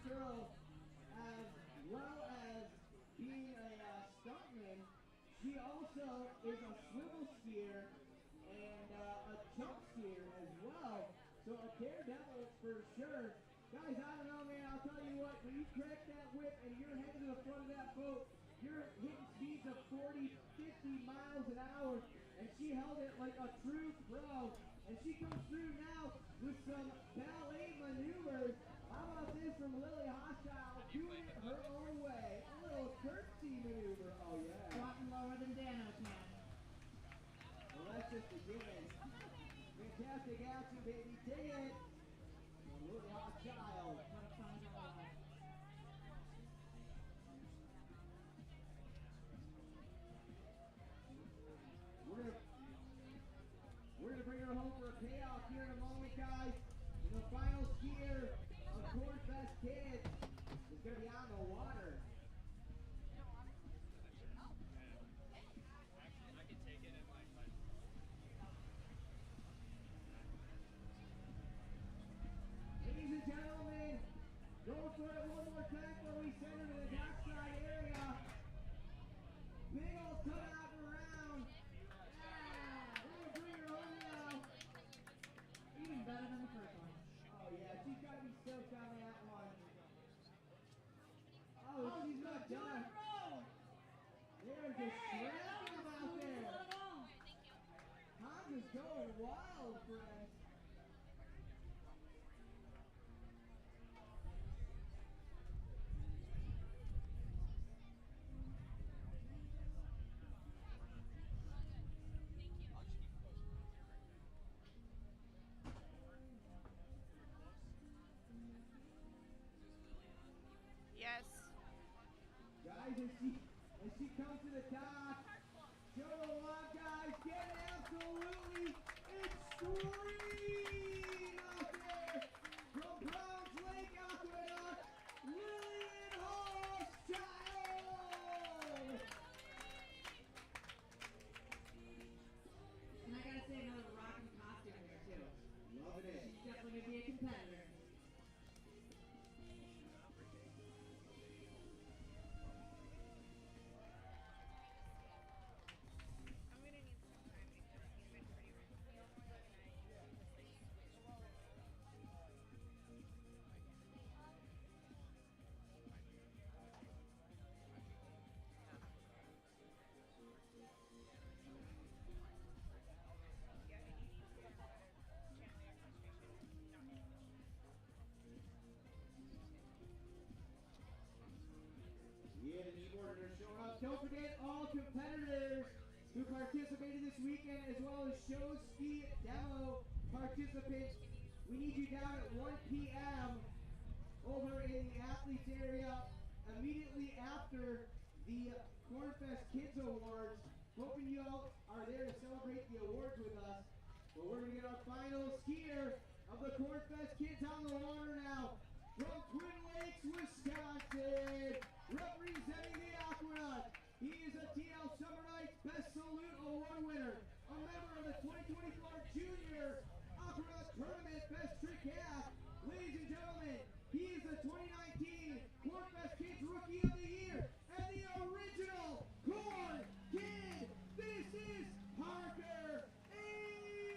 girl, as well as being a stuntman, she also is a swivel skier and a jump skier as well. So a daredevil for sure. Guys, I don't know, man. I'll tell you what. When you crack that whip and you're heading to the front of that boat, you're hitting speeds of 40, 50 miles an hour, and she held it like a true pro. And she comes through now with some ballet maneuvers. How about this from Lily Hochschild, doing it her own way. A little curtsy maneuver. Oh, yeah. Walking lower than Dano can. Well, that's just a given. Fantastic action, baby. Dig it. Lily Hochschild. What a fun dog. We're gonna bring her home for a payoff here in a moment, guys. And the final skier of Cornfest Kids is gonna be on the water. I can take it in my life. Ladies and gentlemen, go for it one more time before we send her to the dockside area. Big old cutout around. Yeah, we're gonna bring her home now. Even better than the first one. Oh yeah, she's gotta be stoked on that one. Oh, she's not done. There's a shrimp out there. I'm just going wild, friends. Yes. Guys, as she comes to the dock, show the love, guys. Get absolutely extreme out there from Browns Lake Aqueduct, Lillian Hochschild. And I gotta say, another rocking costume here too. Loving it. She's definitely gonna be a competitor. I'm gonna need some time because he's been pretty rough. Yeah, the keyboarders are showing up. Don't forget all competitors who participated this weekend, as well as show ski demo participants. We need you down at 1 p.m. over in the athletes area immediately after the Cornfest Kids Awards. Hoping you all are there to celebrate the awards with us. But we're going to get our final skier of the Cornfest Kids on the water now. From Twin Lakes, Wisconsin, representing the Aqueduct. He is a TL Summer Nights Best Salute Award winner, a member of the 2024 Junior Aqueduct Tournament Best Trick Cast. Ladies and gentlemen, he is the 2019 Cornfest Kids Rookie of the Year and the original Corn Kid. This is Parker Amor.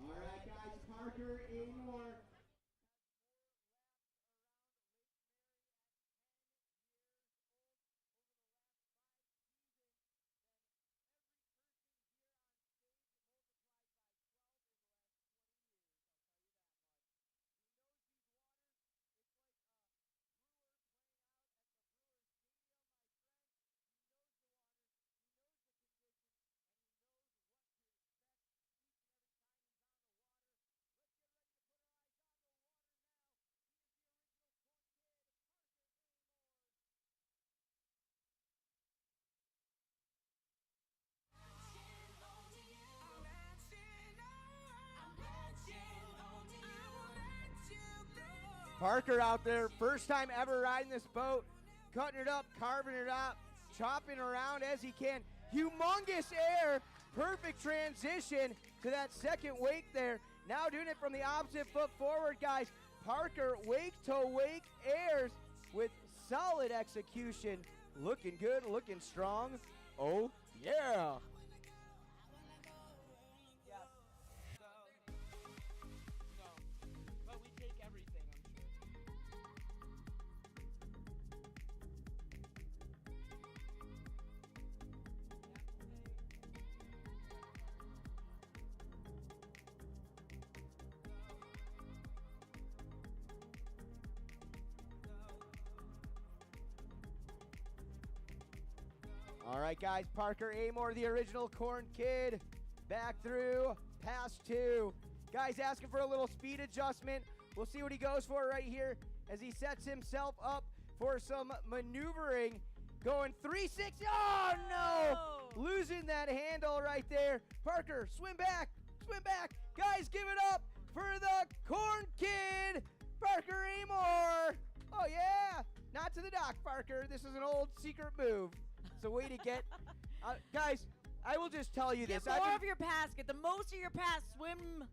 All right, guys, Parker Amor. Let's get ready to put our eyes Parker out there, first time ever riding this boat, cutting it up, carving it up, chopping around as he can. Humongous air, perfect transition to that second wake there. Now doing it from the opposite foot forward, guys. Parker wake to wake airs with solid execution. Looking good, looking strong. Oh, yeah. But we take everything, I'm sure. All right, guys, Parker Amor, the original Corn Kid, back through, pass two. Guys asking for a little speed adjustment. We'll see what he goes for right here as he sets himself up for some maneuvering. Going 360, oh no! Losing that handle right there. Parker, swim back, swim back. Guys, give it up for the Corn Kid, Parker Amor. Oh yeah, not to the dock, Parker. This is an old secret move. It's a way to get, guys, I will just tell you this. Get more of your pass. Get the most of your pass. Swim.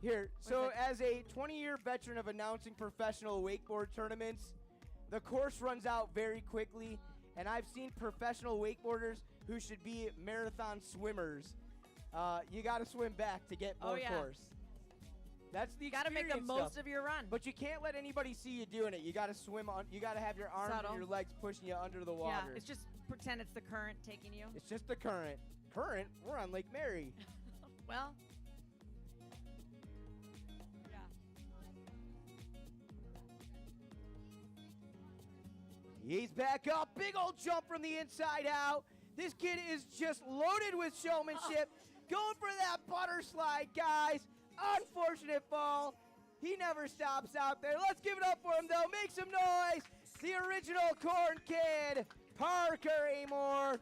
Here, so as a 20-year veteran of announcing professional wakeboard tournaments, the course runs out very quickly, and I've seen professional wakeboarders who should be marathon swimmers. You got to swim back to get more course. That's the You got to make the most of your run. But you can't let anybody see you doing it. You got to swim on. You got to have your arms and your legs pushing you under the water. Yeah, it's just pretend it's the current taking you. It's just the current. Current? We're on Lake Mary. Well. Yeah. He's back up. Big old jump from the inside out. This kid is just loaded with showmanship. Going for that butter slide, guys. Unfortunate fall. He never stops out there. Let's give it up for him, though. Make some noise. The original Corn Kid, Parker Amor.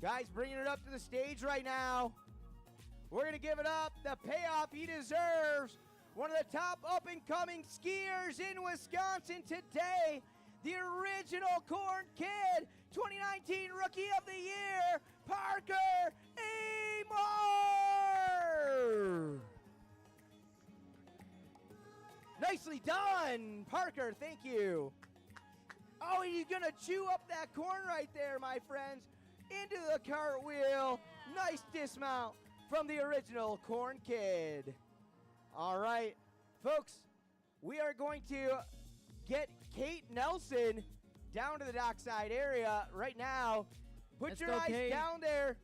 Guys, bringing it up to the stage right now. We're going to give it up. The payoff he deserves. One of the top up-and-coming skiers in Wisconsin today. The original Corn Kid, 2019 Rookie of the Year, Parker Amor. Nicely done, Parker. Thank you. Oh, he's going to chew up that corn right there, my friends. Into the cartwheel. Nice dismount from the original Corn Kid. All right, folks, we are going to get Kate Nelson down to the dockside area right now. Put your eyes down there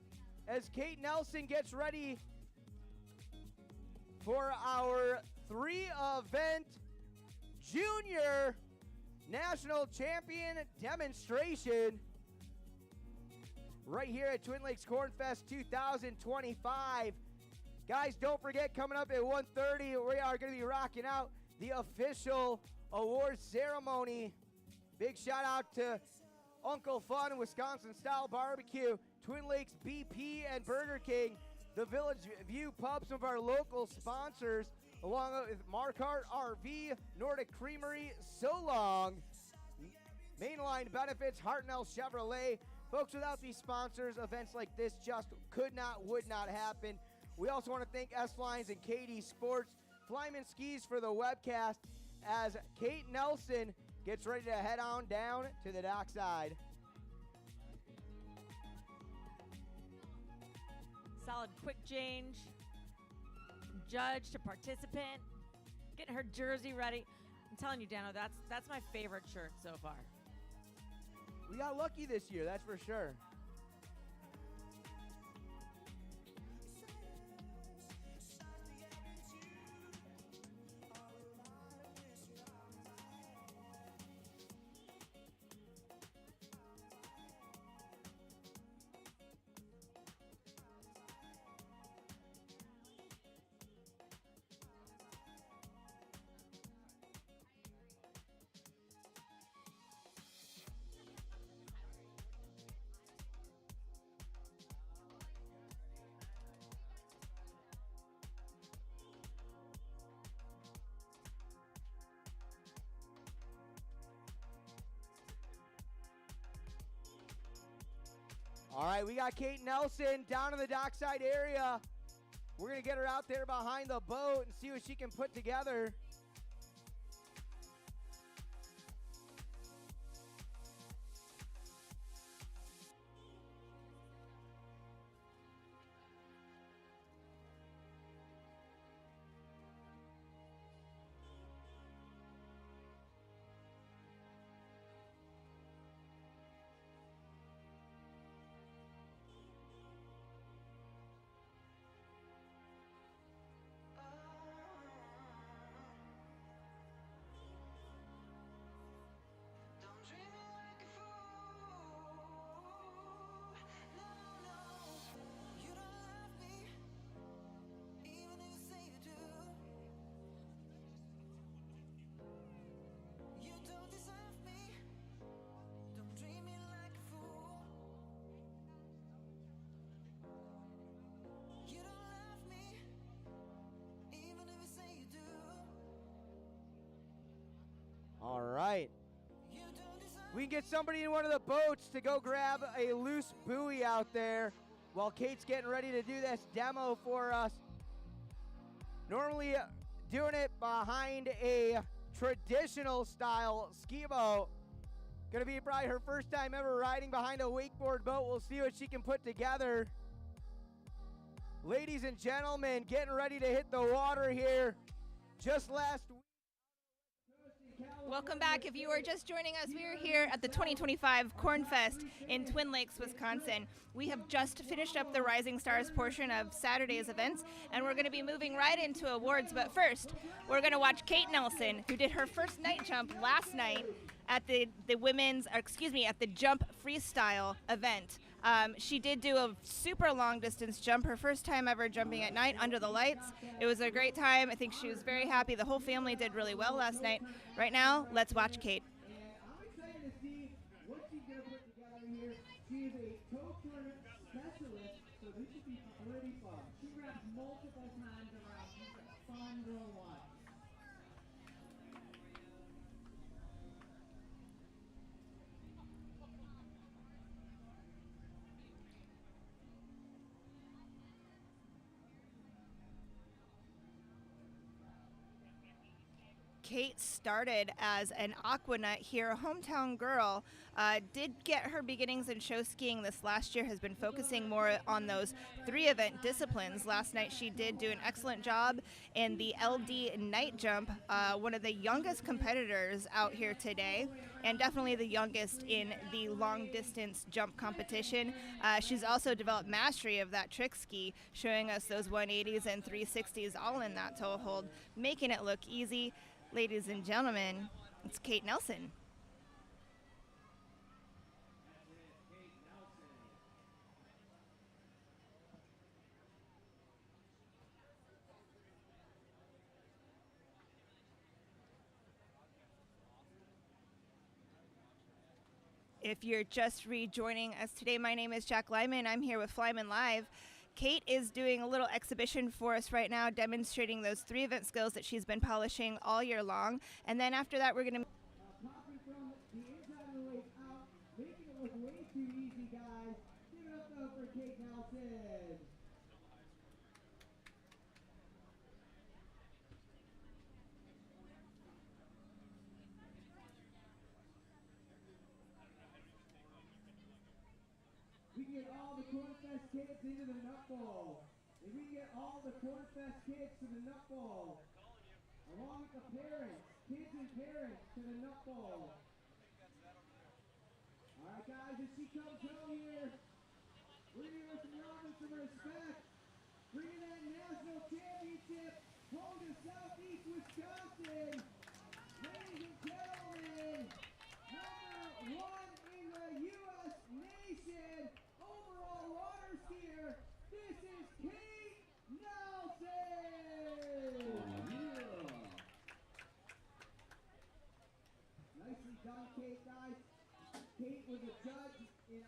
as Kate Nelson gets ready for our 3-event Junior National Champion demonstration right here at Twin Lakes Corn Fest 2025. Guys, don't forget, coming up at 1:30, we are going to be rocking out the official awards ceremony. Big shout out to Uncle Fun, Wisconsin Style Barbecue, Twin Lakes BP and Burger King, the Village View Pub, some of our local sponsors, along with Markhart RV, Nordic Creamery, So Long, Mainline Benefits, Hartnell Chevrolet. Folks, without these sponsors, events like this just would not happen. We also want to thank S-Lines and KD Sports, Flyman Skis for the webcast as Kate Nelson gets ready to head on down to the dockside. Solid quick change from judge to participant. Getting her jersey ready. I'm telling you, Dano, that's my favorite shirt so far. We got lucky this year, that's for sure. All right, we got Kate Nelson down in the dockside area. We're going to get her out there behind the boat and see what she can put together. All right. We can get somebody in one of the boats to go grab a loose buoy out there while Kate's getting ready to do this demo for us. Normally doing it behind a traditional style ski boat. Gonna be probably her first time ever riding behind a wakeboard boat. We'll see what she can put together. Ladies and gentlemen, getting ready to hit the water here. Just last week. Welcome back. If you are just joining us, we are here at the 2025 Corn Fest in Twin Lakes, Wisconsin. We have just finished up the Rising Stars portion of Saturday's events, and we're going to be moving right into awards. But first, we're going to watch Kate Nelson, who did her first night jump last night at the at the jump freestyle event. She did do a super long distance jump, her first time ever jumping at night under the lights. It was a great time. I think she was very happy. The whole family did really well last night. Right now, let's watch Kate. I'm excited to see what she's going to put together here. She is a toe tournament specialist, so this should be pretty fun. She grabs multiple times around. She's a fun girl to watch. Kate started as an aquanaut here, a hometown girl, did get her beginnings in show skiing this last year, has been focusing more on those 3 event disciplines. Last night she did do an excellent job in the LD night jump, one of the youngest competitors out here today, and definitely the youngest in the long distance jump competition. She's also developed mastery of that trick ski, showing us those 180s and 360s all in that toe hold, making it look easy. Ladies and gentlemen, it's Kate Nelson. If you're just rejoining us today, my name is Jack Lyman. I'm here with Flyman Live. Kate is doing a little exhibition for us right now, demonstrating those 3 event skills that she's been polishing all year long. And then after that, we're going to... Popping from the inside of the lake out, making it look way too easy, guys. Give it up, though, for Kate Nelson. We can get all the Corn Fest kids into the nut bowl. If we can get all the Corn Fest kids to the nut bowl, along with the parents, kids and parents to the nut bowl. All right, guys, as she comes home here, we're going to give her some love and some respect. Bringing that national championship home to Southeast Wisconsin. Ladies and gentlemen, #1 in the U.S. nation, overall water skier, this is Kate Nelson! Nicely done, Kate, guys. Kate was a judge in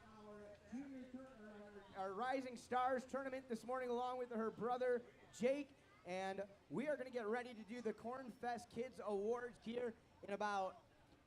our Rising Stars tournament this morning along with her brother, Jake, and we are going to get ready to do the Corn Fest Kids Awards here in about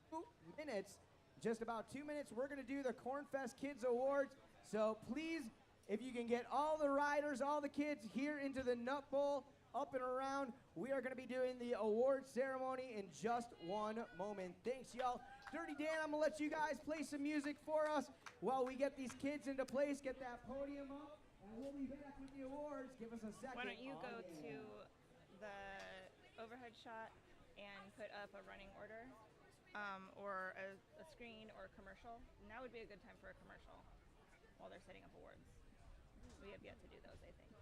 2 minutes. Just about 2 minutes, we're going to do the Corn Fest Kids Awards. So please, if you can get all the riders, all the kids here into the Nut Bowl, up and around, we are going to be doing the award ceremony in just one moment. Thanks, y'all. Dirty Dan, I'm going to let you guys play some music for us while we get these kids into place, get that podium up, and we'll be back with the awards. Give us a second. Why don't you go to the overhead shot and put up a running order or a screen or a commercial? Now would be a good time for a commercial while they're setting up awards. We have yet to do those, I think.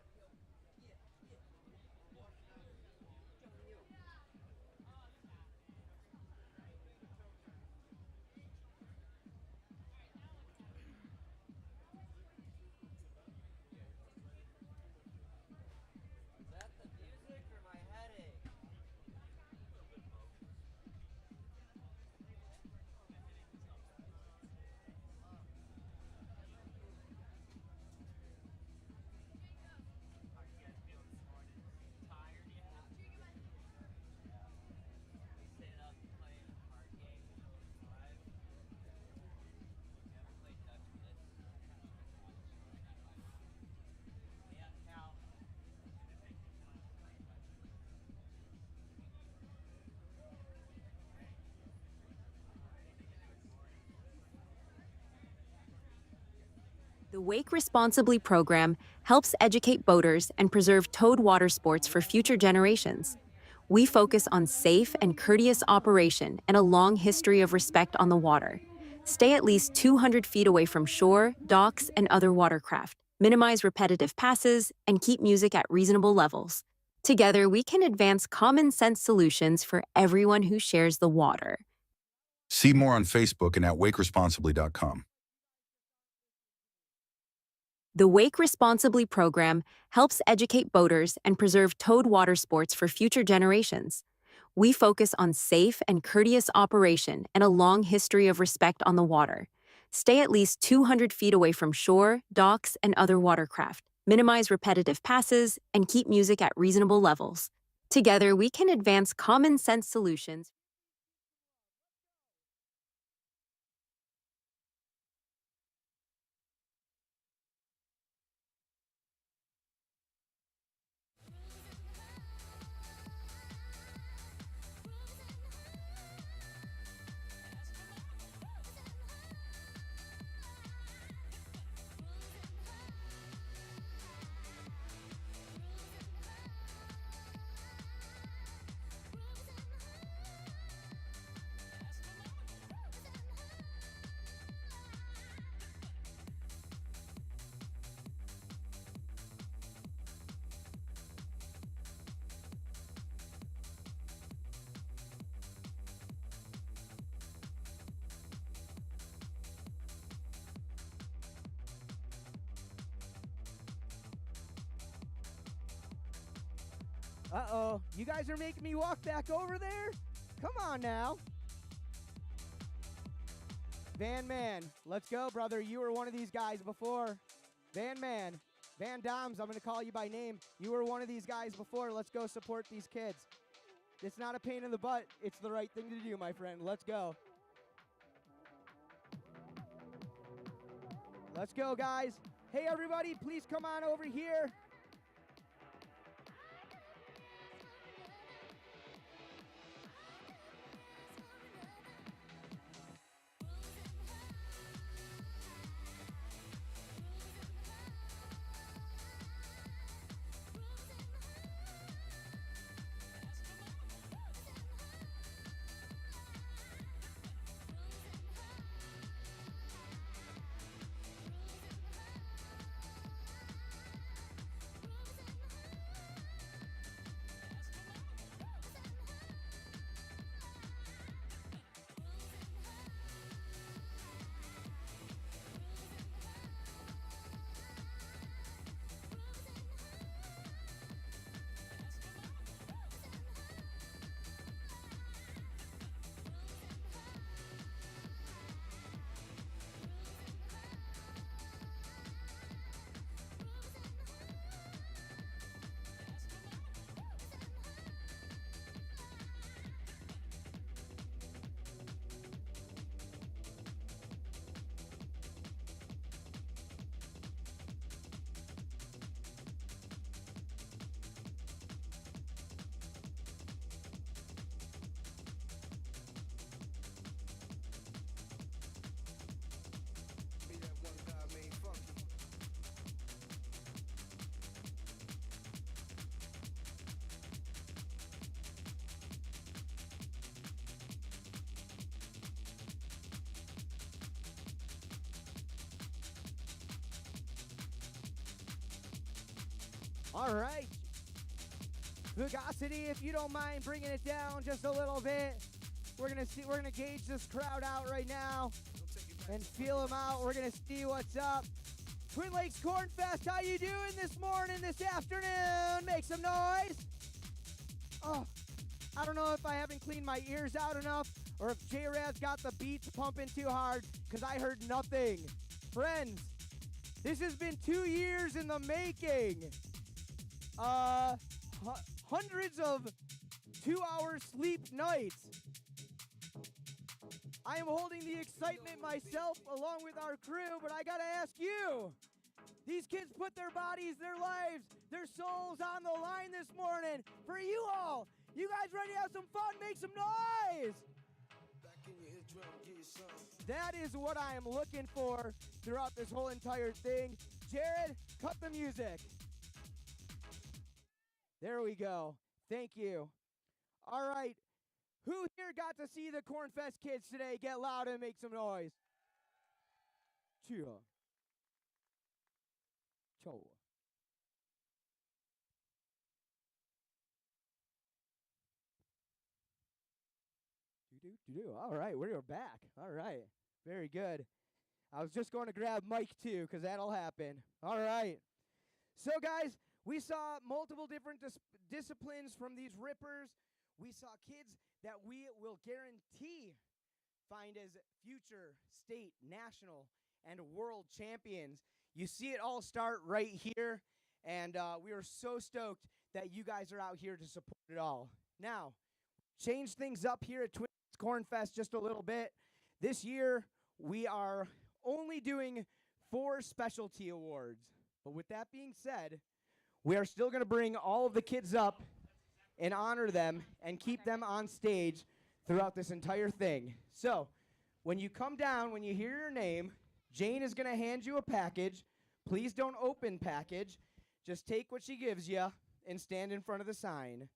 The Wake Responsibly program helps educate boaters and preserve towed water sports for future generations. We focus on safe and courteous operation and a long history of respect on the water. Stay at least 200 feet away from shore, docks, and other watercraft. Minimize repetitive passes and keep music at reasonable levels. Together, we can advance common sense solutions for everyone who shares the water. See more on Facebook and at wakeresponsibly.com. The Wake Responsibly program helps educate boaters and preserve towed water sports for future generations. We focus on safe and courteous operation and a long history of respect on the water. Stay at least 200 feet away from shore, docks, and other watercraft. Minimize repetitive passes and keep music at reasonable levels. Together, we can advance common sense solutions. Uh-oh, you guys are making me walk back over there? Come on now. Van Man, let's go, brother. You were one of these guys before. Van Man, Van Doms, I'm going to call you by name. You were one of these guys before. Let's go support these kids. It's not a pain in the butt. It's the right thing to do, my friend. Let's go. Let's go, guys. Hey, everybody, please come on over here. All right. Fugacity, if you don't mind bringing it down just a little bit. We're gonna gauge this crowd out right now and feel them out. We're gonna see what's up. Twin Lakes Corn Fest, how you doing this morning, this afternoon? Make some noise. Oh, I don't know if I haven't cleaned my ears out enough or if J-Rad's got the beats pumping too hard because I heard nothing. Friends, this has been 2 years in the making. Hundreds of 2-hour sleep nights. I am holding the excitement myself along with our crew, but I gotta ask you. These kids put their bodies, their lives, their souls on the line this morning for you all. You guys ready to have some fun? Make some noise. That is what I am looking for throughout this whole entire thing. Jared, cut the music. There we go. Thank you. All right. Who here got to see the Cornfest kids today? Get loud and make some noise. Cheer. Cho. Do. All right, we're back. All right. Very good. I was just going to grab Mike too, because that'll happen. All right. So, guys, we saw multiple different disciplines from these rippers. We saw kids that we will guarantee find as future state, national, and world champions. You see it all start right here, and we are so stoked that you guys are out here to support it all. Now, change things up here at Twin Cornfest just a little bit. This year, we are only doing 4 specialty awards. But with that being said, we are still going to bring all of the kids up and honor them and keep them on stage throughout this entire thing. So, when you come down, when you hear your name, Jane is going to hand you a package. Please don't open package. Just take what she gives you and stand in front of the sign.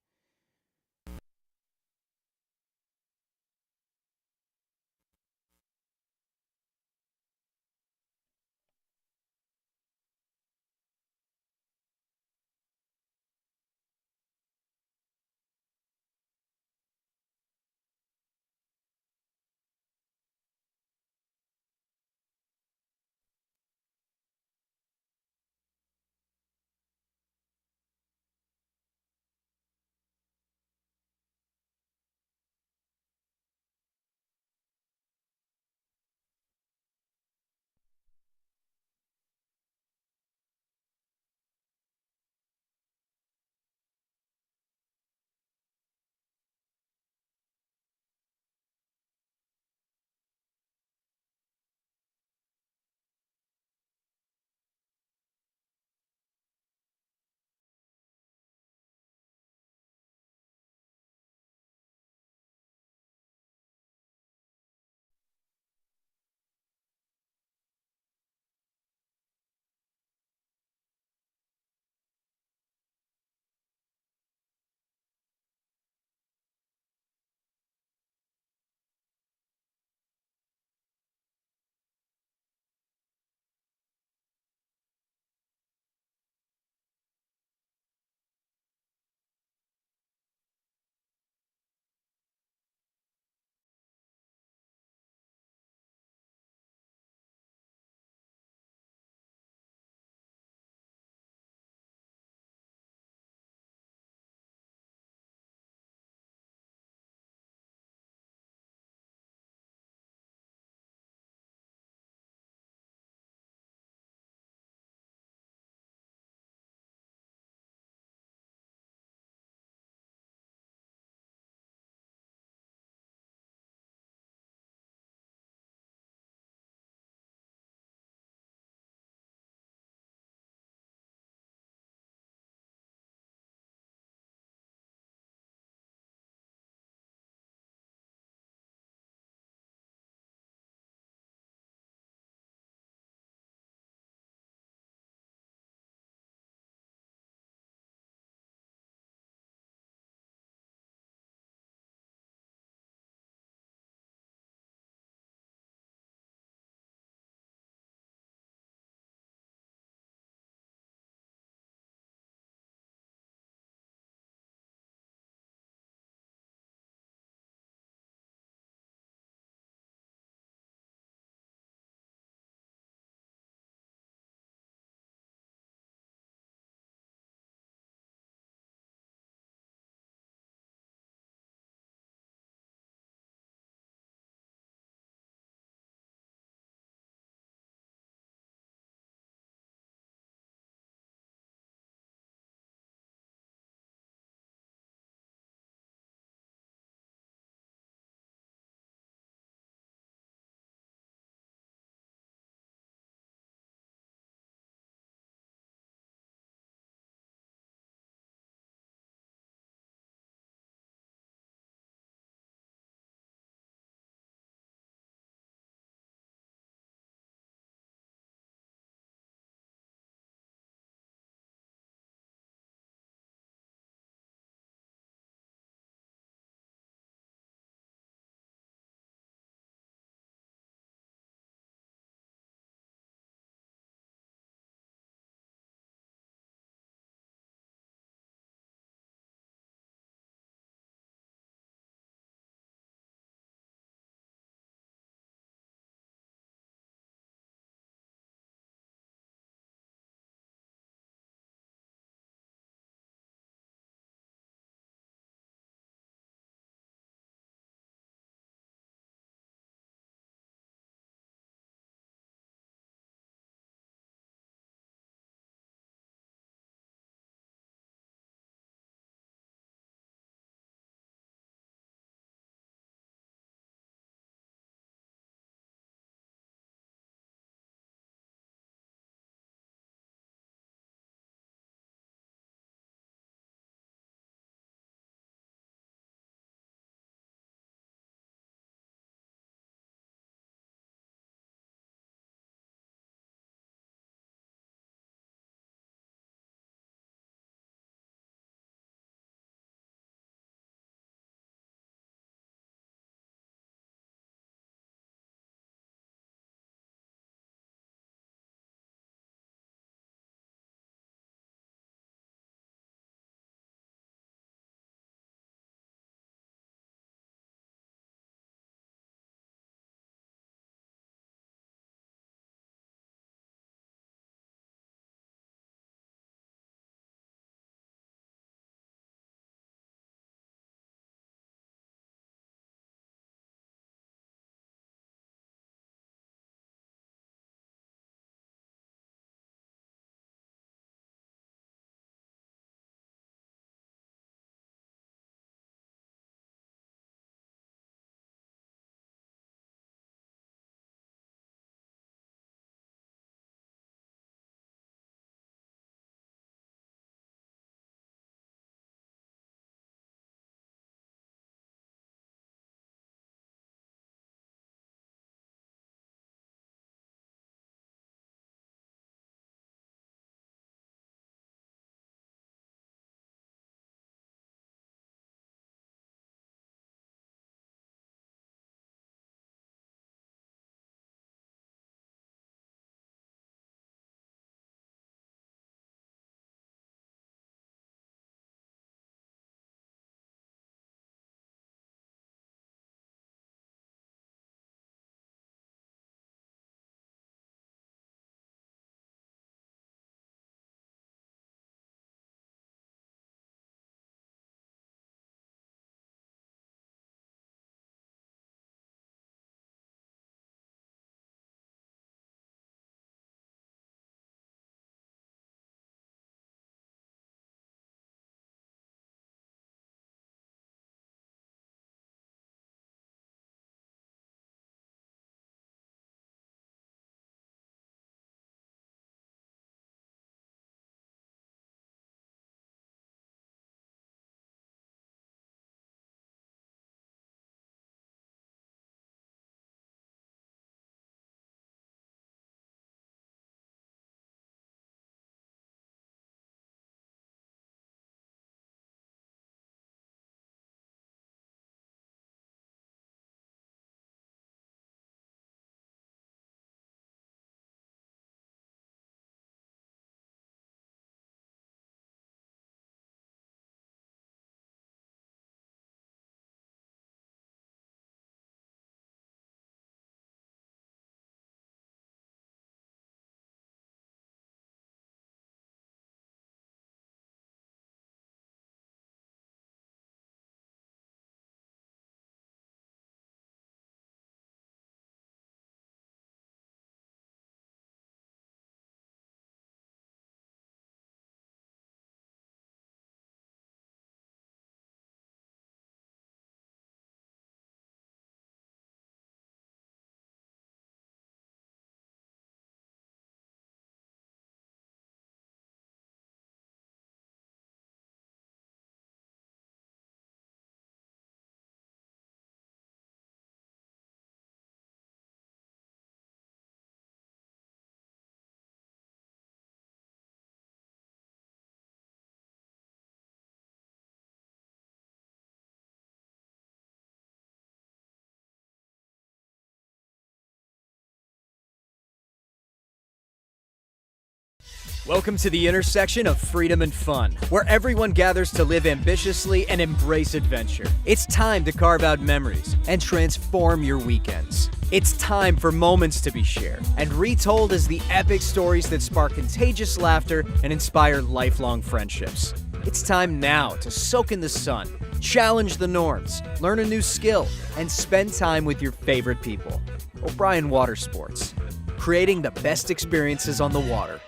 Welcome to the intersection of freedom and fun, where everyone gathers to live ambitiously and embrace adventure. It's time to carve out memories and transform your weekends. It's time for moments to be shared and retold as the epic stories that spark contagious laughter and inspire lifelong friendships. It's time now to soak in the sun, challenge the norms, learn a new skill, and spend time with your favorite people. O'Brien Water Sports, creating the best experiences on the water.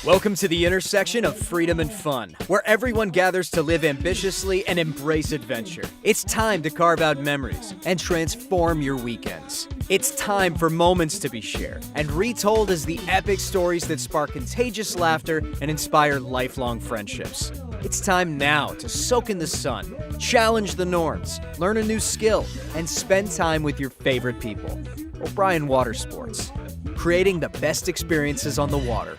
Welcome to the intersection of freedom and fun, where everyone gathers to live ambitiously and embrace adventure. It's time to carve out memories and transform your weekends. It's time for moments to be shared and retold as the epic stories that spark contagious laughter and inspire lifelong friendships. It's time now to soak in the sun, challenge the norms, learn a new skill, and spend time with your favorite people. O'Brien Water Sports, creating the best experiences on the water.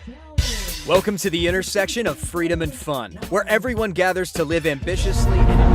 Welcome to the intersection of freedom and fun, where everyone gathers to live ambitiously and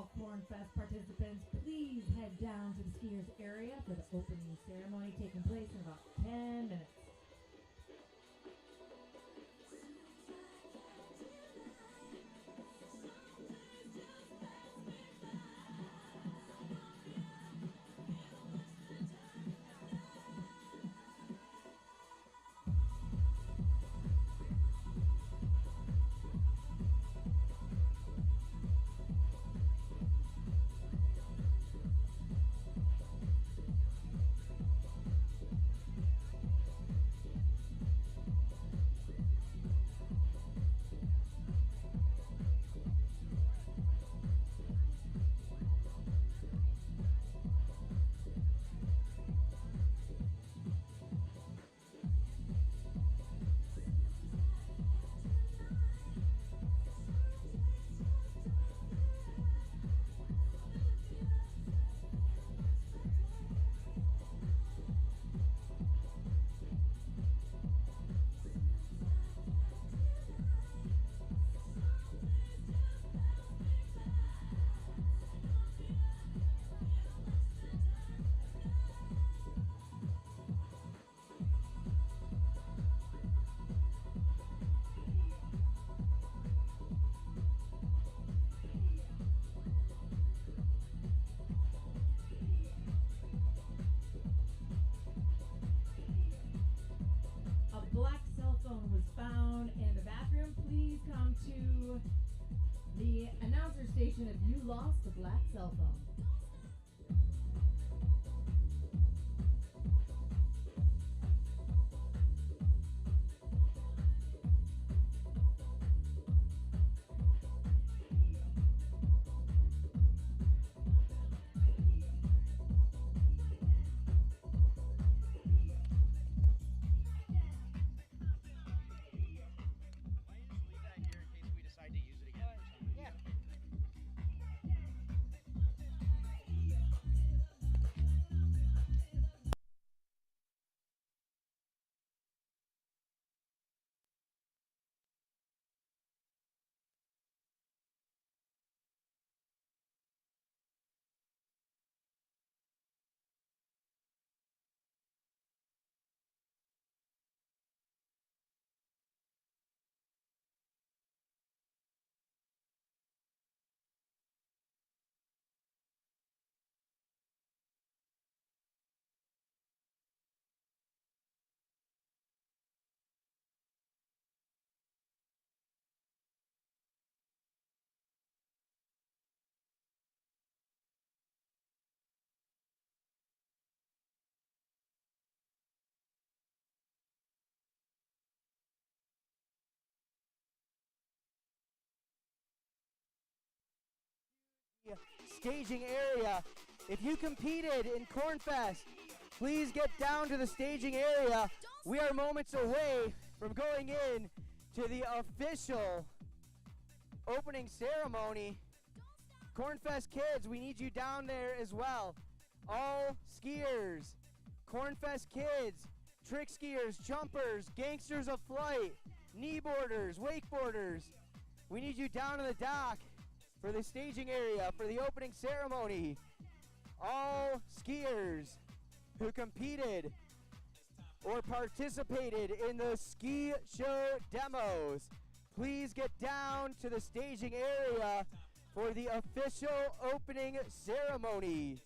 all Corn Fest participants, please head down to the skiers area for the opening ceremony taking place in about 10 minutes. Black cell phone was found in the bathroom. Please come to the announcer station if you lost a black cell phone. Staging area. If you competed in Cornfest, please get down to the staging area. We are moments away from going in to the official opening ceremony. Cornfest kids, we need you down there as well. All skiers, Cornfest kids, trick skiers, jumpers, gangsters of flight, kneeboarders, wakeboarders. We need you down in the dock for the staging area for the opening ceremony. All skiers who competed or participated in the ski show demos, please get down to the staging area for the official opening ceremony.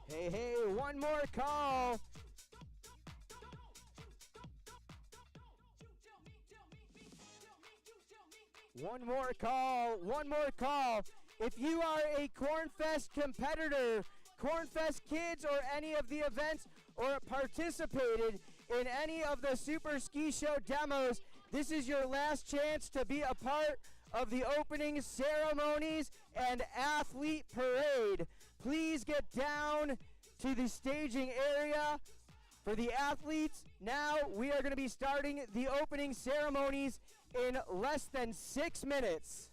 Hey, hey, one more call. One more call, one more call. If you are a Cornfest competitor, Cornfest kids, or any of the events, or participated in any of the Super Ski Show demos, this is your last chance to be a part of the opening ceremonies and athlete parade. Please get down to the staging area for the athletes. Now we are going to be starting the opening ceremonies in less than 6 minutes.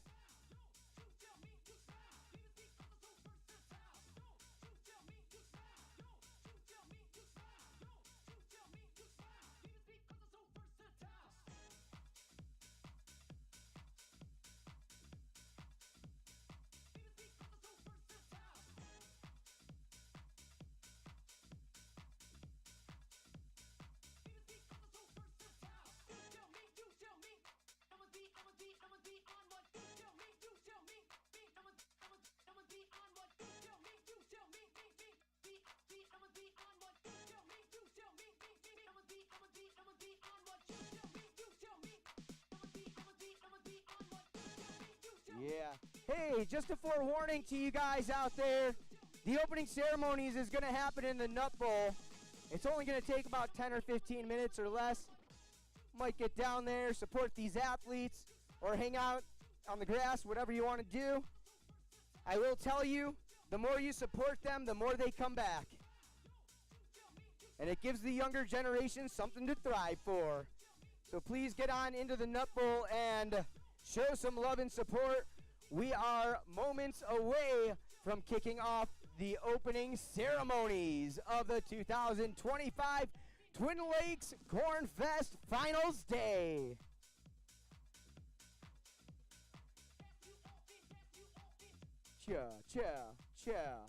Yeah. Hey, just a forewarning to you guys out there, the opening ceremonies is going to happen in the Nut Bowl. It's only going to take about 10 or 15 minutes or less. Might get down there, support these athletes, or hang out on the grass, whatever you want to do. I will tell you, the more you support them, the more they come back. And it gives the younger generation something to thrive for. So please get on into the Nut Bowl and show some love and support. We are moments away from kicking off the opening ceremonies of the 2025 Twin Lakes Cornfest Finals Day. Cha, cha, cha.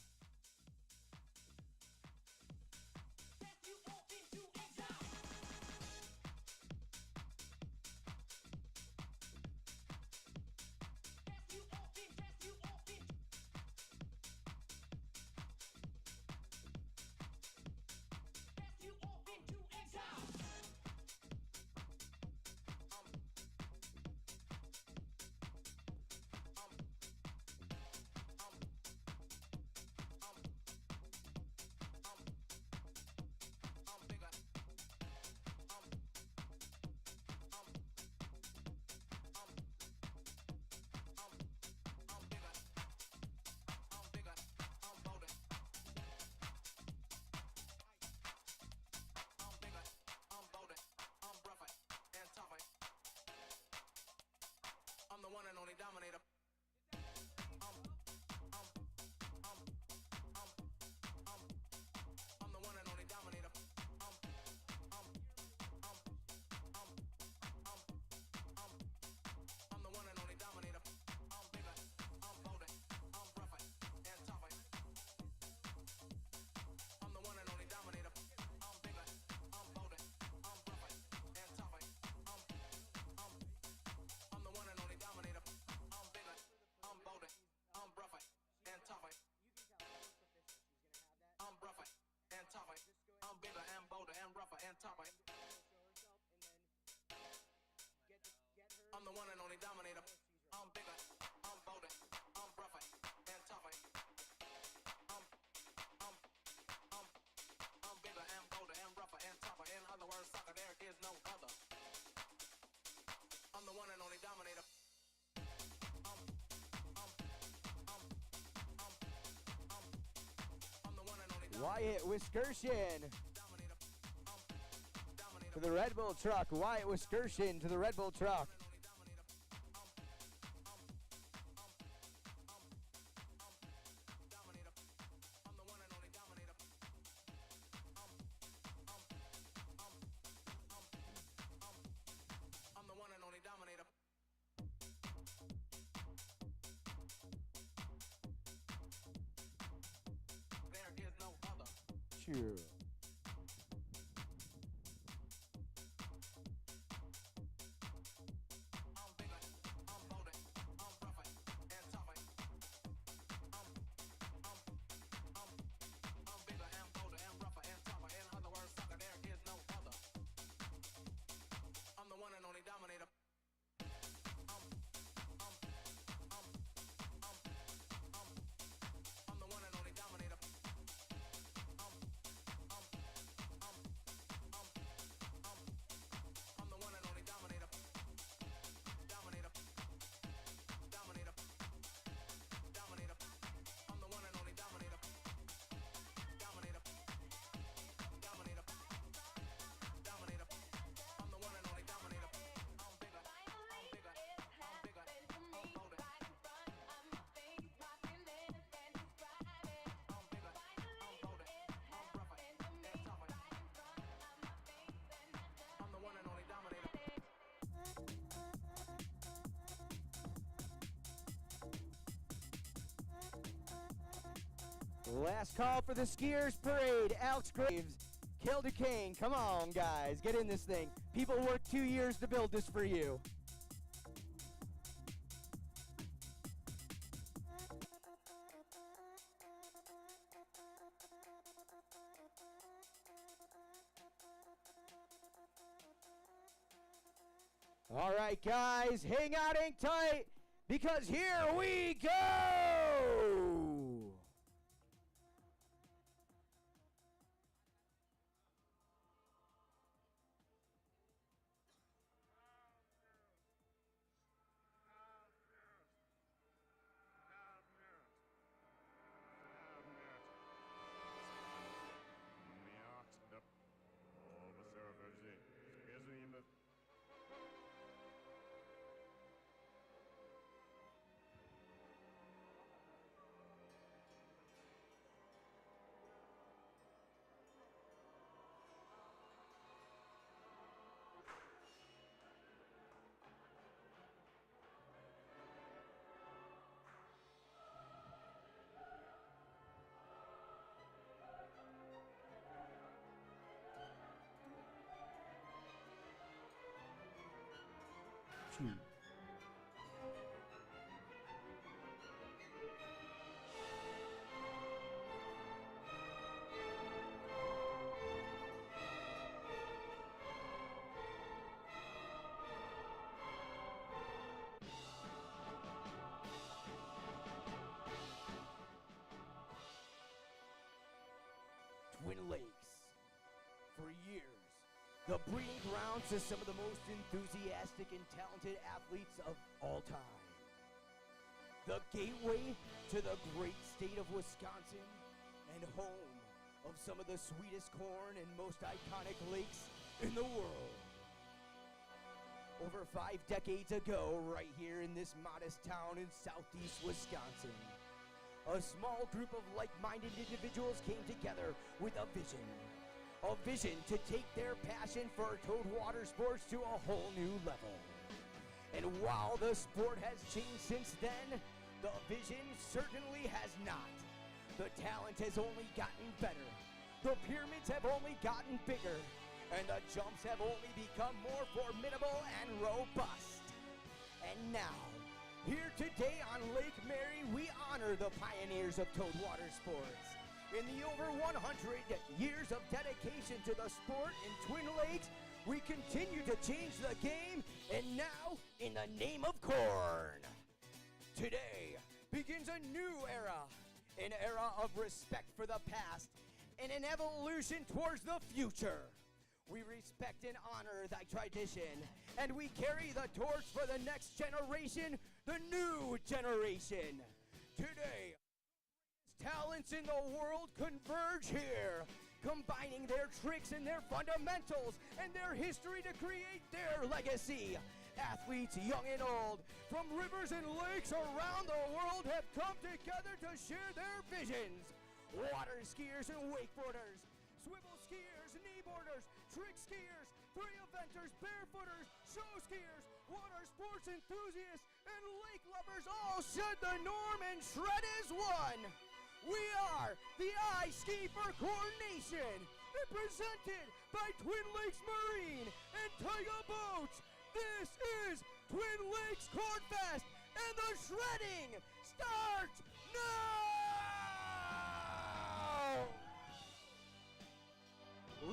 I'm the one and only dominator. I'm bigger, I'm bolder, I'm rougher and tougher. I'm bigger and bolder and rougher and tougher. In other words, sucker, there is no other. I'm the one and only dominator. I'm the one and only dominator. Wyatt Wiskershin to the Red Bull truck. Wyatt Wiskershin to the Red Bull truck. I'm the one and only dominator. There is no other. Sure. I'm bigger, I'm bolder, I'm rougher and tougher. I'm bigger, Last call for the skiers parade. Alex Graves, Kill Duquesne. Come on, guys. Get in this thing. People worked 2 years to build this for you. All right, guys, hang out, hang tight, because here we go! Twin Lakes. For years, the breeding grounds to some of the most enthusiastic and talented athletes of all time. The gateway to the great state of Wisconsin and home of some of the sweetest corn and most iconic lakes in the world. Over 5 decades ago, right here in this modest town in southeast Wisconsin, a small group of like-minded individuals came together with a vision to take their passion for towed water sports to a whole new level. And while the sport has changed since then, the vision certainly has not. The talent has only gotten better, the pyramids have only gotten bigger, and the jumps have only become more formidable and robust. And now, here today on Lake Mary, we honor the pioneers of towed water sports. In the over 100 years of dedication to the sport in Twin Lakes, we continue to change the game, and now in the name of corn. Today begins a new era, an era of respect for the past, and an evolution towards the future. We respect and honor thy tradition, and we carry the torch for the next generation, the new generation. Today, talents in the world converge here, combining their tricks and their fundamentals and their history to create their legacy. Athletes young and old from rivers and lakes around the world have come together to share their visions. Water skiers and wakeboarders, swivel skiers, kneeboarders, trick skiers, three-eventers, barefooters, show skiers, water sports enthusiasts, and lake lovers all shed the norm and shred as one. We are the I Ski for Corn Nation, represented by Twin Lakes Marine and Tiger Boats. This is Twin Lakes Corn Fest, and the shredding starts now!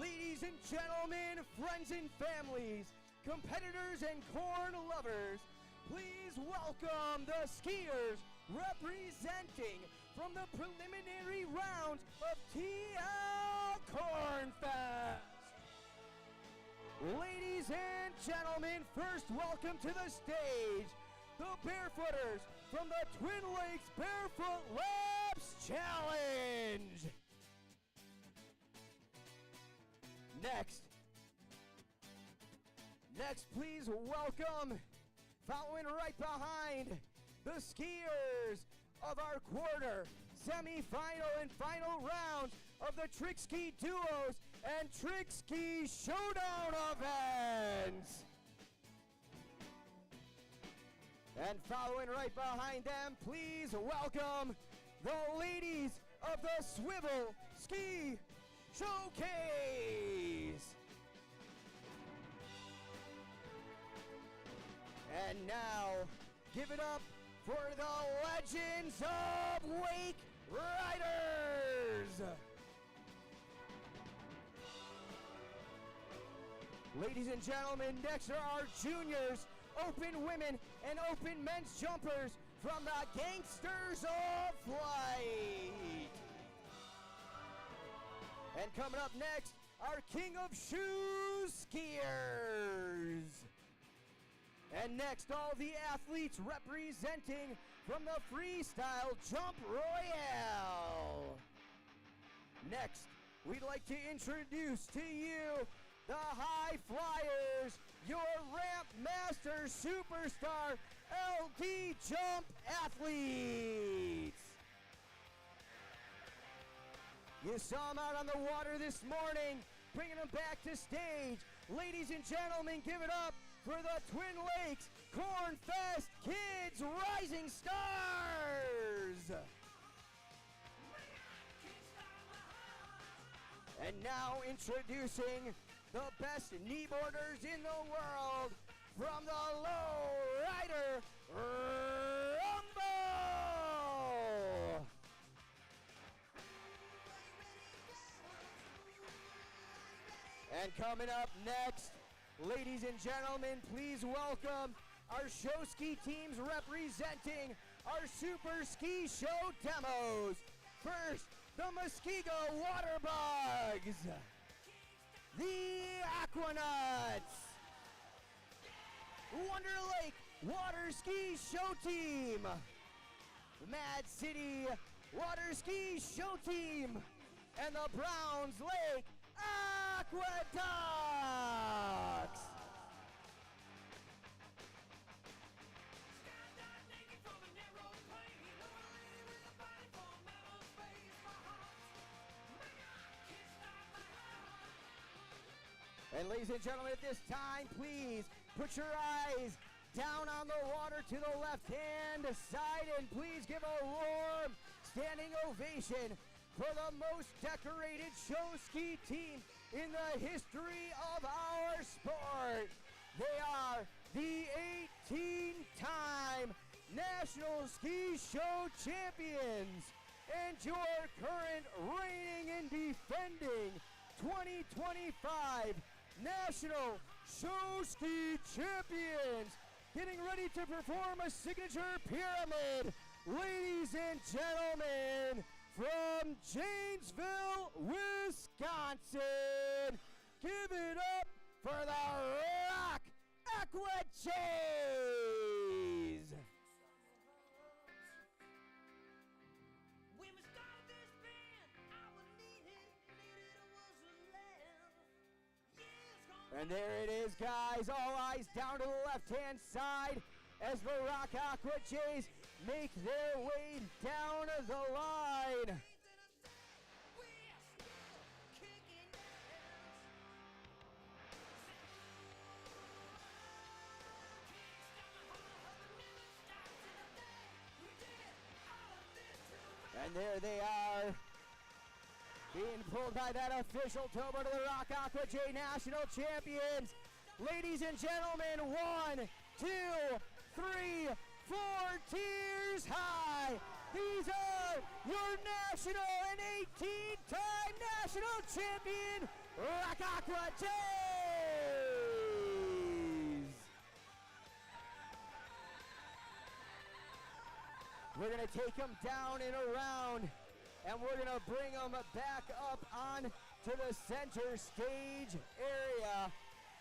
Ladies and gentlemen, friends and families, competitors and corn lovers, please welcome the skiers representing from the preliminary rounds of TL Corn Fest. Ladies and gentlemen, first welcome to the stage, the Barefooters from the Twin Lakes Barefoot Labs Challenge. Next, please welcome, following right behind, the skiers of our quarter, semi-final and final rounds of the Trick Ski Duos and Trick Ski Showdown events. And following right behind them, please welcome the ladies of the Swivel Ski Showcase. And now, give it up for the Legends of Wake Riders. Ladies and gentlemen, next are our juniors, open women and open men's jumpers from the Gangsters of Flight. And coming up next, our King of Shoes skiers. And next, all the athletes representing from the Freestyle Jump Royale. Next, we'd like to introduce to you the High Flyers, your Ramp Master Superstar LD Jump athletes. You saw them out on the water this morning, bringing them back to stage. Ladies and gentlemen, give it up for the Twin Lakes Corn Fest Kids Rising Stars. And now introducing the best kneeboarders in the world from the Low Rider Rumble. And coming up next, ladies and gentlemen, please welcome our show ski teams representing our Super Ski Show demos. First, the Muskego Water Bugs, the Aquanauts, Wonder Lake Water Ski Show Team, Mad City Water Ski Show Team, and the Browns Lake Aqueducts. And ladies and gentlemen, at this time, please put your eyes down on the water to the left-hand side, and please give a warm standing ovation for the most decorated show ski team in the history of our sport. They are the 18-time National Ski Show champions and your current reigning and defending 2025 National Show Ski champions, getting ready to perform a signature pyramid. Ladies and gentlemen, from Janesville, Wisconsin, give it up for the Rock Aqua Jays. And there it is, guys. All eyes down to the left-hand side as the Rock Aqua Jays make their way down the line. And there they are, being pulled by that official towboat of the Rock Aqua J National Champions. Ladies and gentlemen, 1, 2, 3, 4 tiers high. These are your national and 18-time national champion, Rock Aqua Jays. We're going to take them down and around, and we're going to bring them back up on to the center stage area.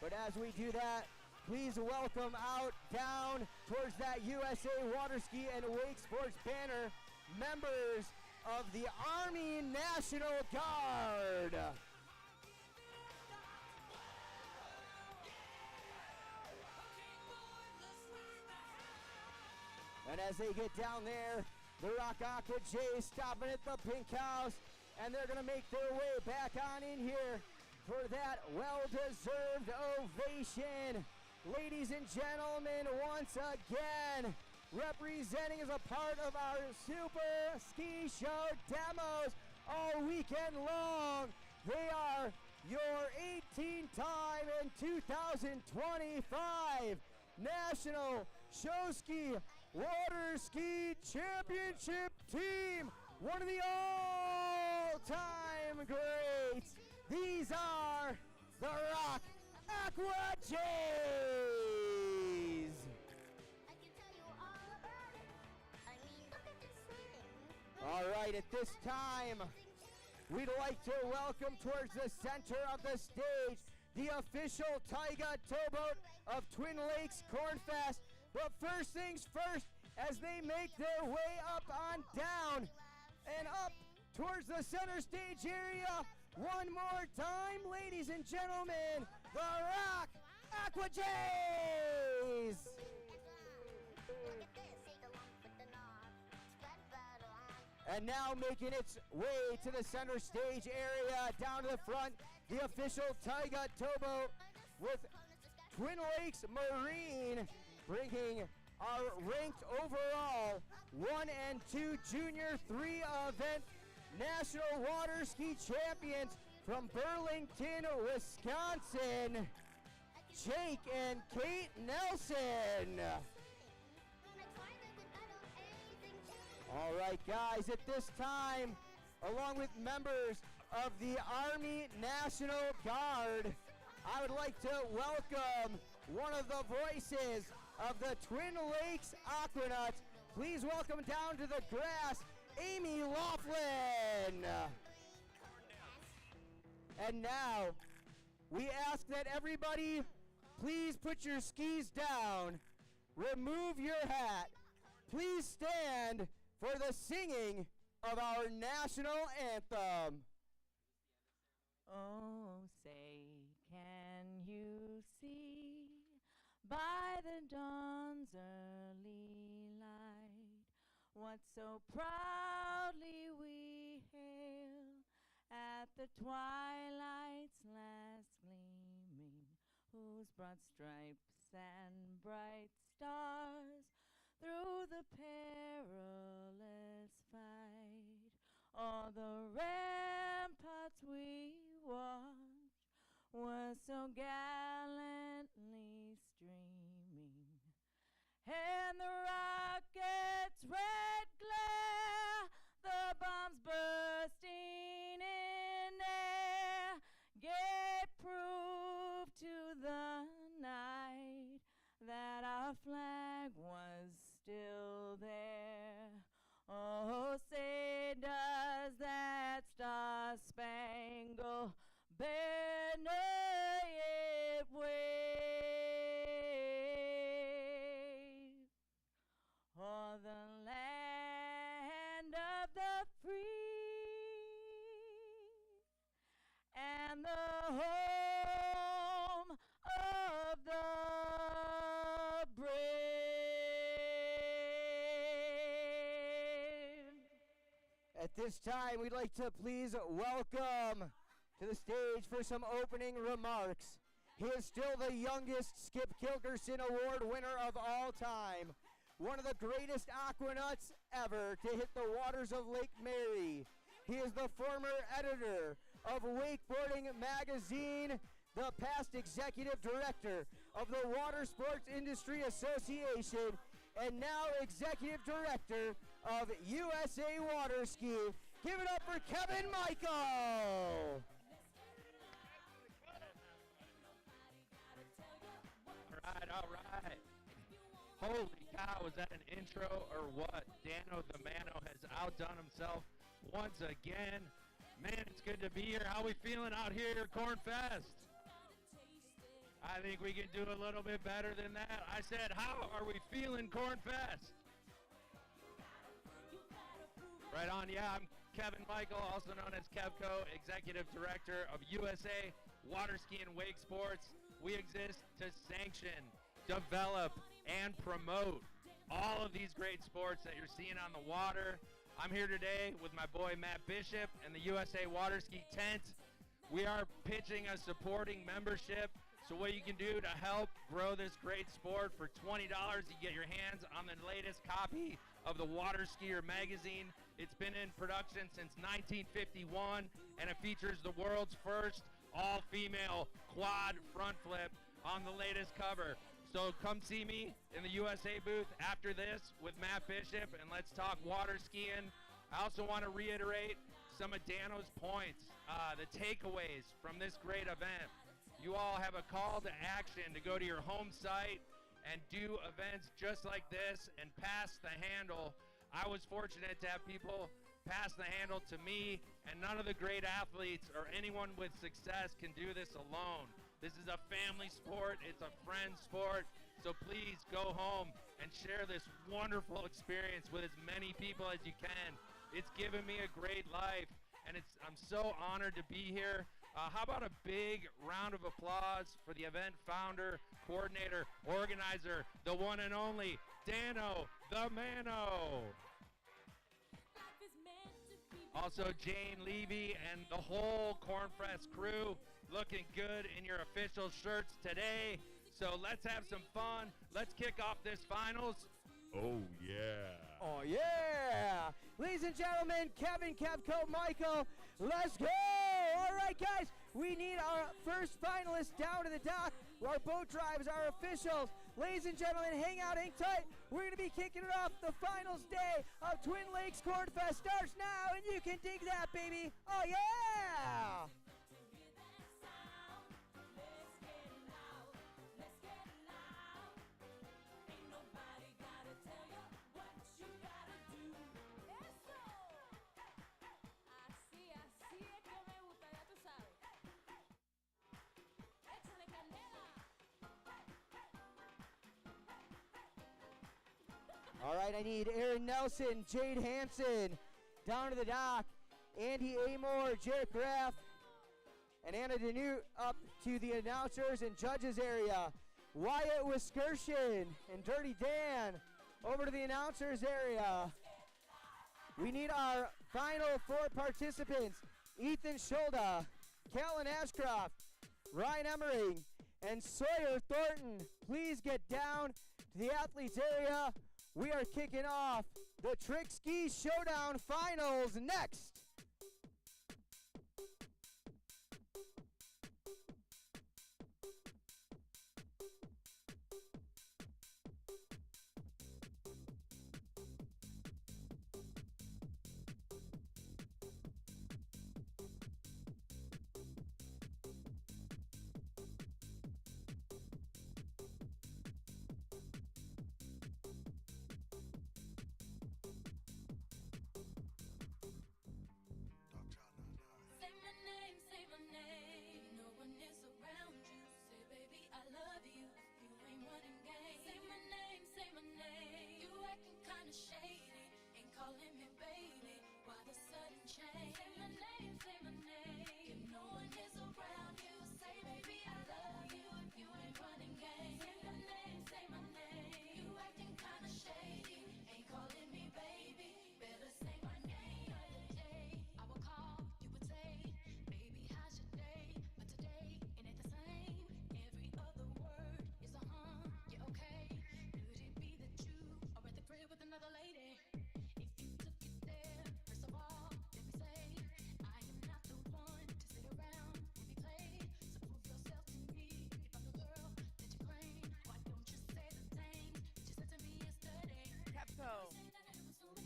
But as we do that, please welcome out down towards that USA Water Ski and Wake Sports banner, members of the Army National Guard. And as they get down there, the Rock Aqua Jays stopping at the Pink House, and they're going to make their way back on in here for that well-deserved ovation. Ladies and gentlemen, once again, representing as a part of our Super Ski Show demos all weekend long. They are your 18-time and 2025 National Show Ski Water Ski Championship Team. One of the all-time greats. These are the Rock Aqua Jays. All right, at this time, we'd like to welcome towards the center of the stage the official Taiga towboat of Twin Lakes Cornfest. But first things first, as they make their way up on down and up towards the center stage area, one more time, ladies and gentlemen, the Rock Aqua Jays! And now making its way to the center stage area, down to the front, the official Taiga towboat with Twin Lakes Marine, bringing our ranked overall 1 and 2 Junior 3 event National Water Ski Champions from Burlington, Wisconsin, Jake and Kate Nelson. All right, guys, at this time, along with members of the Army National Guard, I would like to welcome one of the voices of the Twin Lakes Aquanauts. Please welcome down to the grass, Amy Laughlin. And now, we ask that everybody please put your skis down, remove your hat, please stand for the singing of our national anthem. Oh, say, can you see by the dawn's early light what so proudly we hail at the twilight's last gleaming, whose broad stripes and bright stars through the perilous fight, all the ramparts we watched were so gallantly streaming, and the rockets' red glare, the bombs bursting in air, gave proof to the night that our flag was still there. Oh, say does that star-spangled banner yet wave o'er the land of the free and the home of the brave. At this time, we'd like to please welcome to the stage for some opening remarks. He is still the youngest Skip Kilkerson Award winner of all time, one of the greatest aquanauts ever to hit the waters of Lake Mary. He is the former editor of Wakeboarding Magazine, the past executive director of the Water Sports Industry Association, and now executive director of USA Water Ski. Give it up for Kevin Michael. All right. Holy cow, was that an intro or what? Dano the Mano has outdone himself once again. Man, it's good to be here. How we feeling out here at Cornfest? I think we can do a little bit better than that. I said, how are we feeling, Cornfest? Right on, yeah, I'm Kevin Michael, also known as Kevco, Executive Director of USA Water Ski and Wake Sports. We exist to sanction, develop, and promote all of these great sports that you're seeing on the water. I'm here today with my boy Matt Bishop and the USA Water Ski tent. We are pitching a supporting membership So what you can do to help grow this great sport, for $20, you get your hands on the latest copy of the Water Skier magazine. It's been in production since 1951, and it features the world's first all-female quad front flip on the latest cover. So come see me in the USA booth after this with Matt Bishop, and let's talk water skiing. I also want to reiterate some of Dano's points, the takeaways from this great event. You all have a call to action to go to your home site and do events just like this and pass the handle. I was fortunate to have people pass the handle to me, and none of the great athletes or anyone with success can do this alone. This is a family sport, it's a friend sport, so please go home and share this wonderful experience with as many people as you can. It's given me a great life, and I'm so honored to be here. How about a big round of applause for the event founder, coordinator, organizer, the one and only Dano the Mano. Also Jane Levy and the whole Cornfest crew, looking good in your official shirts today. So let's have some fun. Let's kick off this finals. Oh yeah. Oh yeah! Ladies and gentlemen, Kevin, Kevco, Michael, let's go! All right, guys, we need our first finalist down to the dock. Our boat drives, our officials. Ladies and gentlemen, hang out, hang tight. We're going to be kicking it off. The finals day of Twin Lakes Cornfest starts now, and you can dig that, baby. Oh yeah! All right, I need Aaron Nelson, Jade Hansen down to the dock, Andy Amore, Jared Graff, and Anna Danute up to the announcers and judges area. Wyatt Wiskershin and Dirty Dan over to the announcers area. We need our final 4 participants, Ethan Schulda, Callan Ashcroft, Ryan Emmering, and Sawyer Thornton. Please get down to the athletes area. We are kicking off the Trick Ski Showdown Finals next.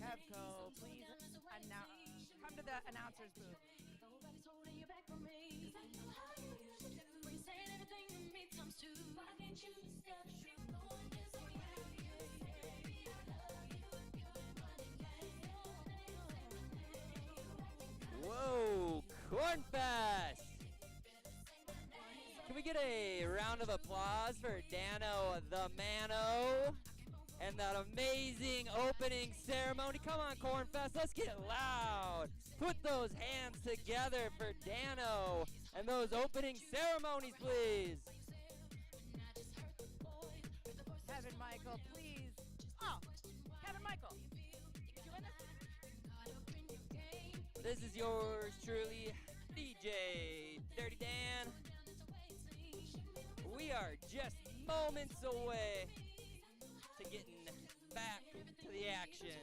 Kevco, please come to the announcer's booth. Whoa, Cornfest! Can we get a round of applause for Dano the Mano and that amazing opening ceremony? Come on, Cornfest, let's get loud. Put those hands together for Dano and those opening ceremonies, please. Kevin Michael, please. Oh, Kevin Michael. This is yours truly, DJ Dirty Dan. We are just moments away to getting back to the action.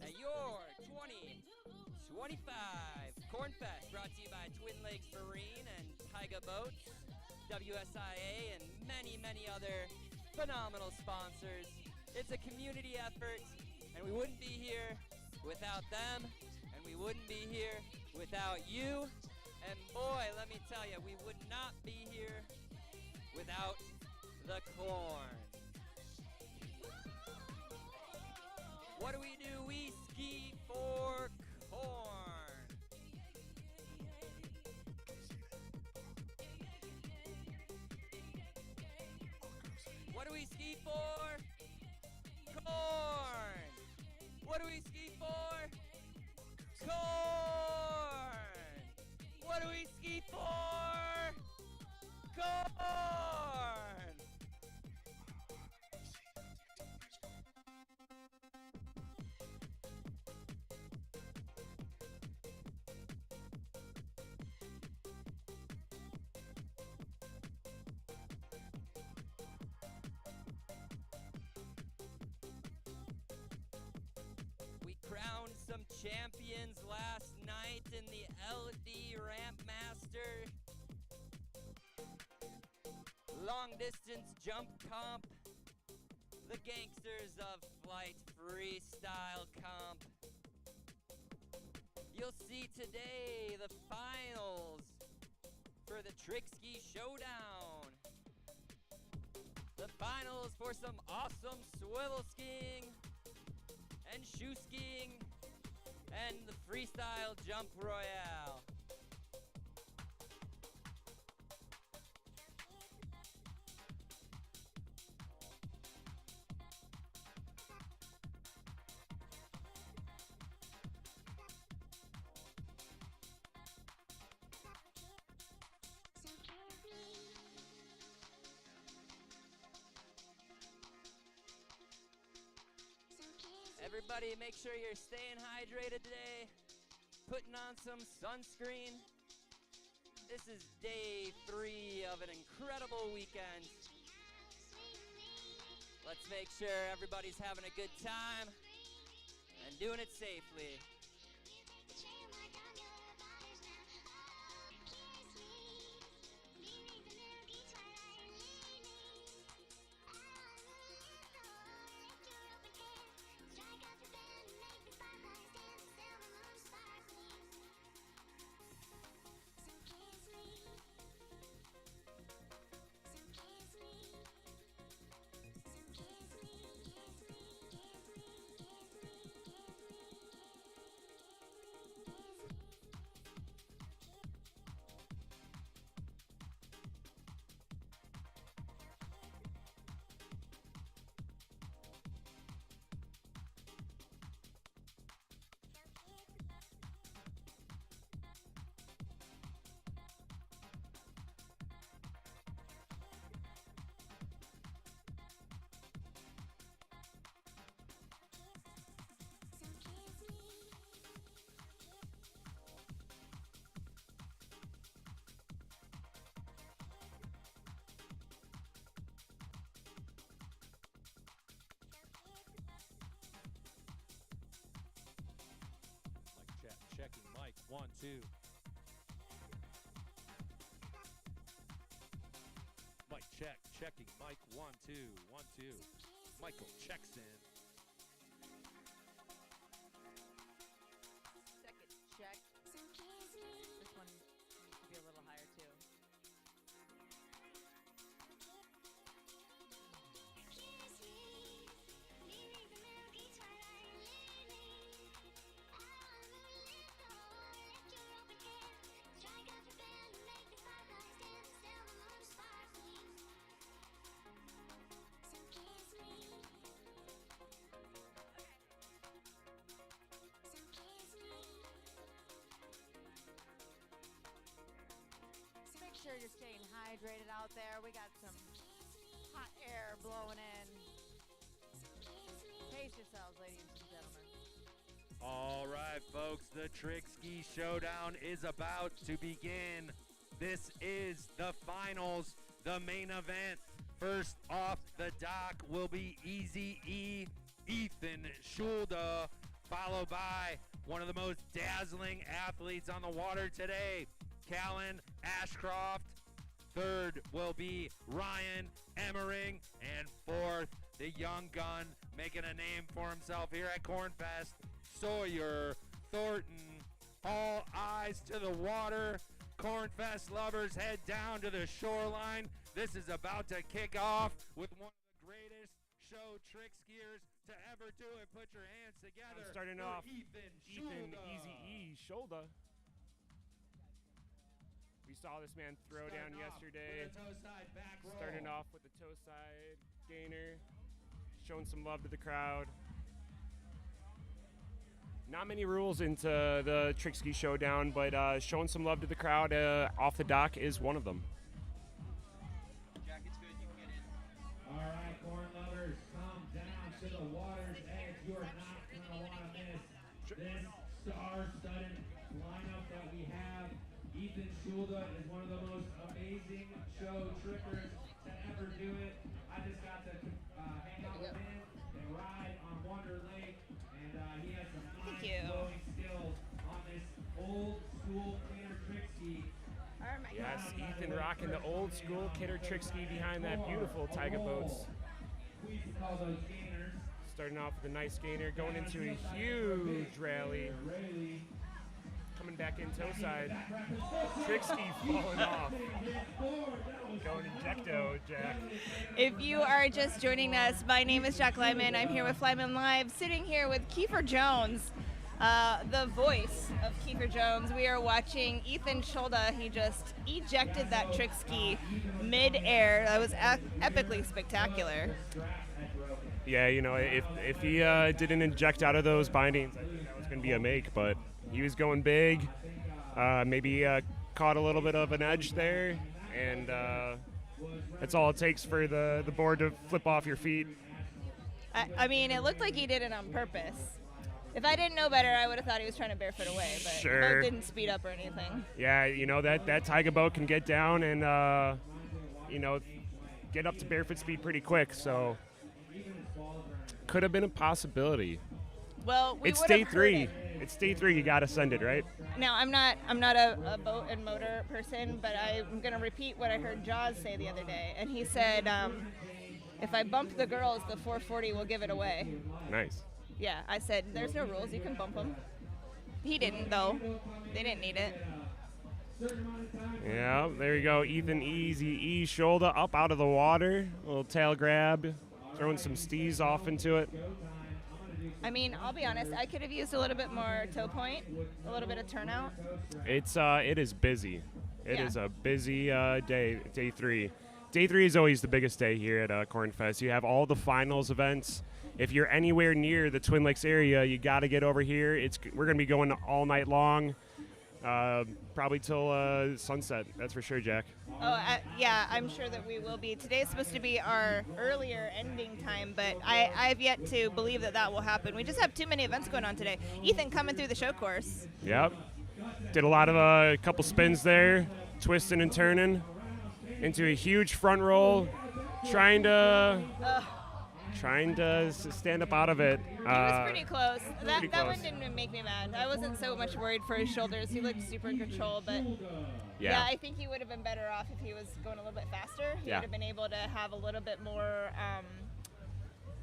Now your 2025 Corn Fest, brought to you by Twin Lakes Marine and Tyga Boats, WSIA, and many, many other phenomenal sponsors. It's a community effort, and we wouldn't be here without them, and we wouldn't be here without you. And boy, let me tell you, we would not be here without the corn. What do? We ski for corn. What do we ski for? Corn. What do we ski for? Corn. What do we ski for? Corn. We crowned some champions last night in the LD Ramp Master long distance jump comp, the Gangsters of Flight freestyle comp. You'll see today the finals for the Trick Ski Showdown. The finals for some awesome swivel skiing and shoe skiing and the freestyle jump royale. Everybody, make sure you're staying hydrated today, putting on some sunscreen. This is day 3 of an incredible weekend. Let's make sure everybody's having a good time and doing it safely. Checking mic 1 2. Mic check, checking mic 1 2 1 2. Michael checks in. Second check. This one needs to be a little higher too. Make sure you're staying hydrated out there. We got some hot air blowing in. Pace yourselves, ladies and gentlemen. All right, folks, the Trick Ski Showdown is about to begin. This is the finals, the main event. First off the dock will be Easy E, Ethan Schulda, followed by one of the most dazzling athletes on the water today, Callan Ashcroft. Third will be Ryan Emmering. And fourth, the young gun making a name for himself here at Cornfest, Sawyer Thornton. All eyes to the water. Cornfest lovers, head down to the shoreline. This is about to kick off with one of the greatest show trick skiers to ever do it. Put your hands together. Starting for off, Ethan Ethan Schulda. Easy E Shoulda. We saw this man throw down yesterday. Starting off with the toe side gainer, showing some love to the crowd. Not many rules into the trick ski showdown, but showing some love to the crowd off the dock is one of them. Jack, it's good. You can get in. All right, corn lovers, come down to the water's edge. You are not going to want to miss this star-studded lineup that we have. Ethan Schulda is one of the most amazing show trickers to ever do it. I just got to hang out with him and ride on Wonder Lake, and he has some mind-blowing skills on this old school cleaner trick ski. Yes, Ethan rocking the old school kidder trick ski behind that beautiful Taiga boats. Starting off with a nice gainer, going into a huge rally. Coming back in toe side. Trick ski falling off. Going ejecto, Jack. If you are just joining us, my name is Jack Lyman. I'm here with Flyman Live, sitting here with Kiefer Jones, the voice of Kiefer Jones. We are watching Ethan Schulda. He just ejected that trick ski mid-air. That was epically spectacular. Yeah, you know, if he didn't inject out of those bindings, I think that was going to be a make, but he was going big. Maybe caught a little bit of an edge there, and that's all it takes for the board to flip off your feet. I mean, it looked like he did it on purpose. If I didn't know better, I would have thought he was trying to barefoot away, but Sure. the boat didn't speed up or anything. Yeah, you know, that Taiga boat can get down and, you know, get up to barefoot speed pretty quick, so could have been a possibility. Well, we It's would day have heard three. it. It's day three. You got to send it, right? Now, I'm not a boat and motor person, but I'm going to repeat what I heard Jaws say the other day. And he said, if I bump the girls, the 440 will give it away. Nice. Yeah, I said, there's no rules. You can bump them. He didn't, though. They didn't need it. Yeah, there you go. Ethan Easy E shoulder up out of the water. A little tail grab. Throwing some stees off into it. I mean, I'll be honest. I could have used a little bit more toe point, a little bit of turnout. It is busy. It Yeah. is a busy day three. Day three is always the biggest day here at Cornfest. You have all the finals events. If you're anywhere near the Twin Lakes area, you got to get over here. We're going to be going all night long, probably till sunset. That's for sure, Jack. Oh, yeah, I'm sure that we will be. Today is supposed to be our earlier ending time, but I've yet to believe that will happen. We just have too many events going on today. Ethan coming through the show course. Yep. Did a lot of a couple spins there, twisting and turning into a huge front roll, trying to stand up out of it. He was pretty close. Pretty That one close. didn't make me mad. I wasn't so much worried for his shoulders. He looked super in control, but Yeah. I think he would have been better off if he was going a little bit faster. He Yeah. would have been able to have a little bit more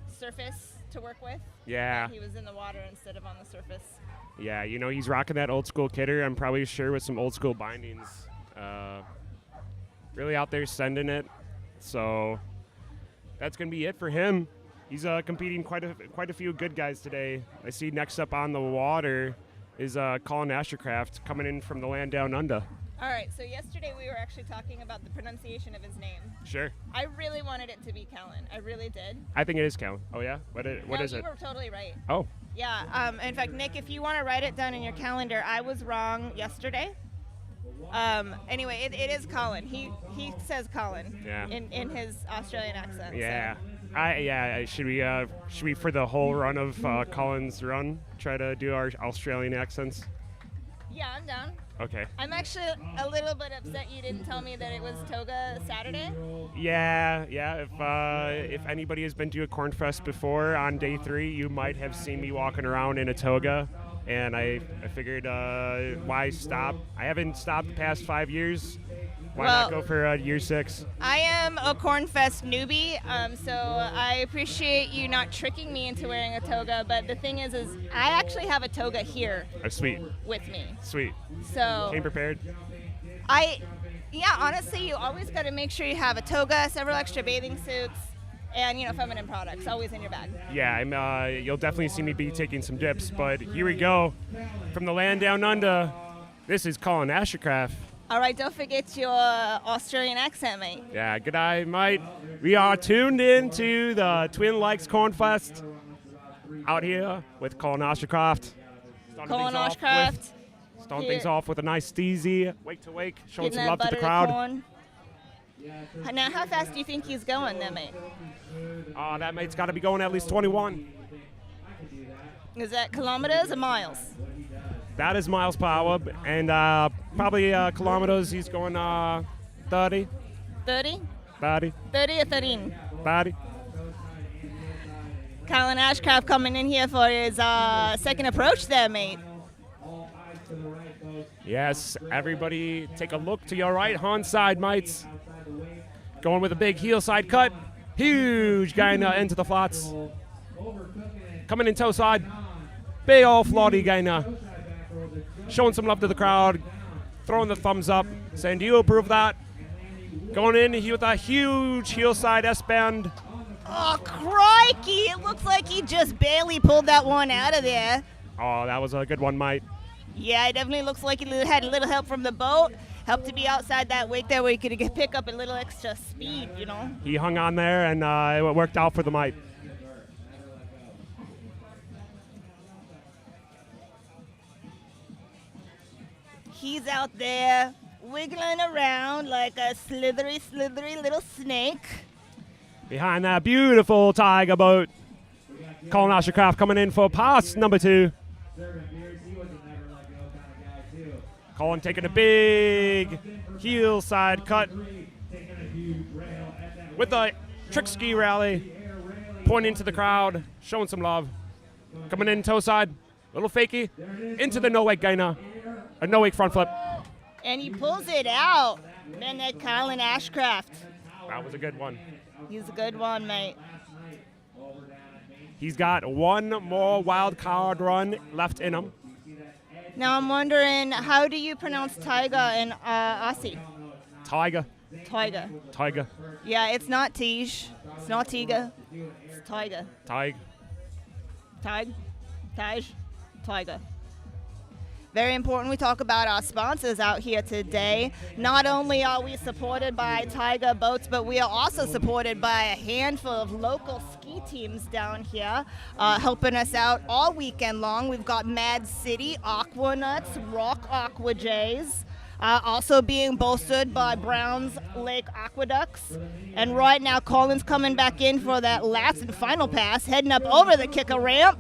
surface to work with. Yeah. He was in the water instead of on the surface. Yeah, you know, he's rocking that old school kidder. I'm probably sure with some old school bindings. Really out there sending it. So that's going to be it for him. He's competing quite a few good guys today. I see next up on the water is Colin Ashercraft coming in from the land down under. All right, so yesterday we were actually talking about the pronunciation of his name. Sure. I really wanted it to be Callan. I really did. I think it is Cal. Oh, yeah? What is No, it? you were totally right. Oh. Yeah. In fact, Nick, if you want to write it down in your calendar, I was wrong yesterday. Anyway, it is Colin. He says Colin. Yeah. In his Australian accent. Yeah. Should we for the whole run of Colin's run try to do our Australian accents? Yeah, I'm down. Okay. I'm actually a little bit upset you didn't tell me that it was Toga Saturday. Yeah. If anybody has been to a Corn Fest before on day 3, you might have seen me walking around in a toga, and I figured why stop? I haven't stopped the past 5 years. Why not go for year 6? I am a Corn Fest newbie, so I appreciate you not tricking me into wearing a toga. But the thing is I actually have a toga here. Oh, sweet. With me. Sweet. So. Came prepared. Honestly, you always got to make sure you have a toga, several extra bathing suits, and feminine products always in your bag. Yeah, you'll definitely see me be taking some dips. But here we go, from the land down under. This is Colin Ashercraft. All right, don't forget your Australian accent, mate. Yeah, g'day, mate. We are tuned in to the Twin Lakes Corn Fest out here with Colin Ashercraft. Colin Ashercraft. Starting things off with a nice steezy, wake to wake, showing Getting some love to the crowd. Corn. Now, how fast do you think he's going there, mate? That mate's got to be going at least 21. Is that kilometers or miles? That is miles per hour, and probably kilometers, he's going 30. 30? 30. 30 or 13? 30. Colin Ashercraft coming in here for his second approach there, mate. Yes, everybody take a look to your right hand side, mates. Going with a big heel side cut. Huge guy into the flats. Coming in toe side. Big old flotty guy now. Showing some love to the crowd. Throwing the thumbs up. Saying, do you approve that? Going in with a huge heel side S-bend. Oh, crikey. It looks like he just barely pulled that one out of there. Oh, that was a good one, mate. Yeah, it definitely looks like he had a little help from the boat. Helped to be outside that wake there where he could pick up a little extra speed, He hung on there, and it worked out for the mate. He's out there wiggling around like a slithery little snake. Behind that beautiful tiger boat, Colin Ashercraft coming in for pass number 2. Colin taking a big heel side cut with the trick ski rally, pointing to the crowd, showing some love. Coming in toe side, little fakie, into the no-wake gainer, a no-wake front flip. And he pulls it out. Man, that Colin Ashercraft. That was a good one. He's a good one, mate. He's got one more wild card run left in him. Now I'm wondering, how do you pronounce Taiga in Aussie? Tiger. Taiga. Tiger. Yeah, it's not Tige. It's not Tiga. It's Taiga. Tig. Tig. Tige. Taiga. Very important we talk about our sponsors out here today. Not only are we supported by Taiga Boats, but we are also supported by a handful of local ski teams down here helping us out all weekend long. We've got Mad City, Aquanuts, Rock Aqua Jays, also being bolstered by Browns Lake Aqueducts. And right now, Colin's coming back in for that last and final pass, heading up over the kicker ramp.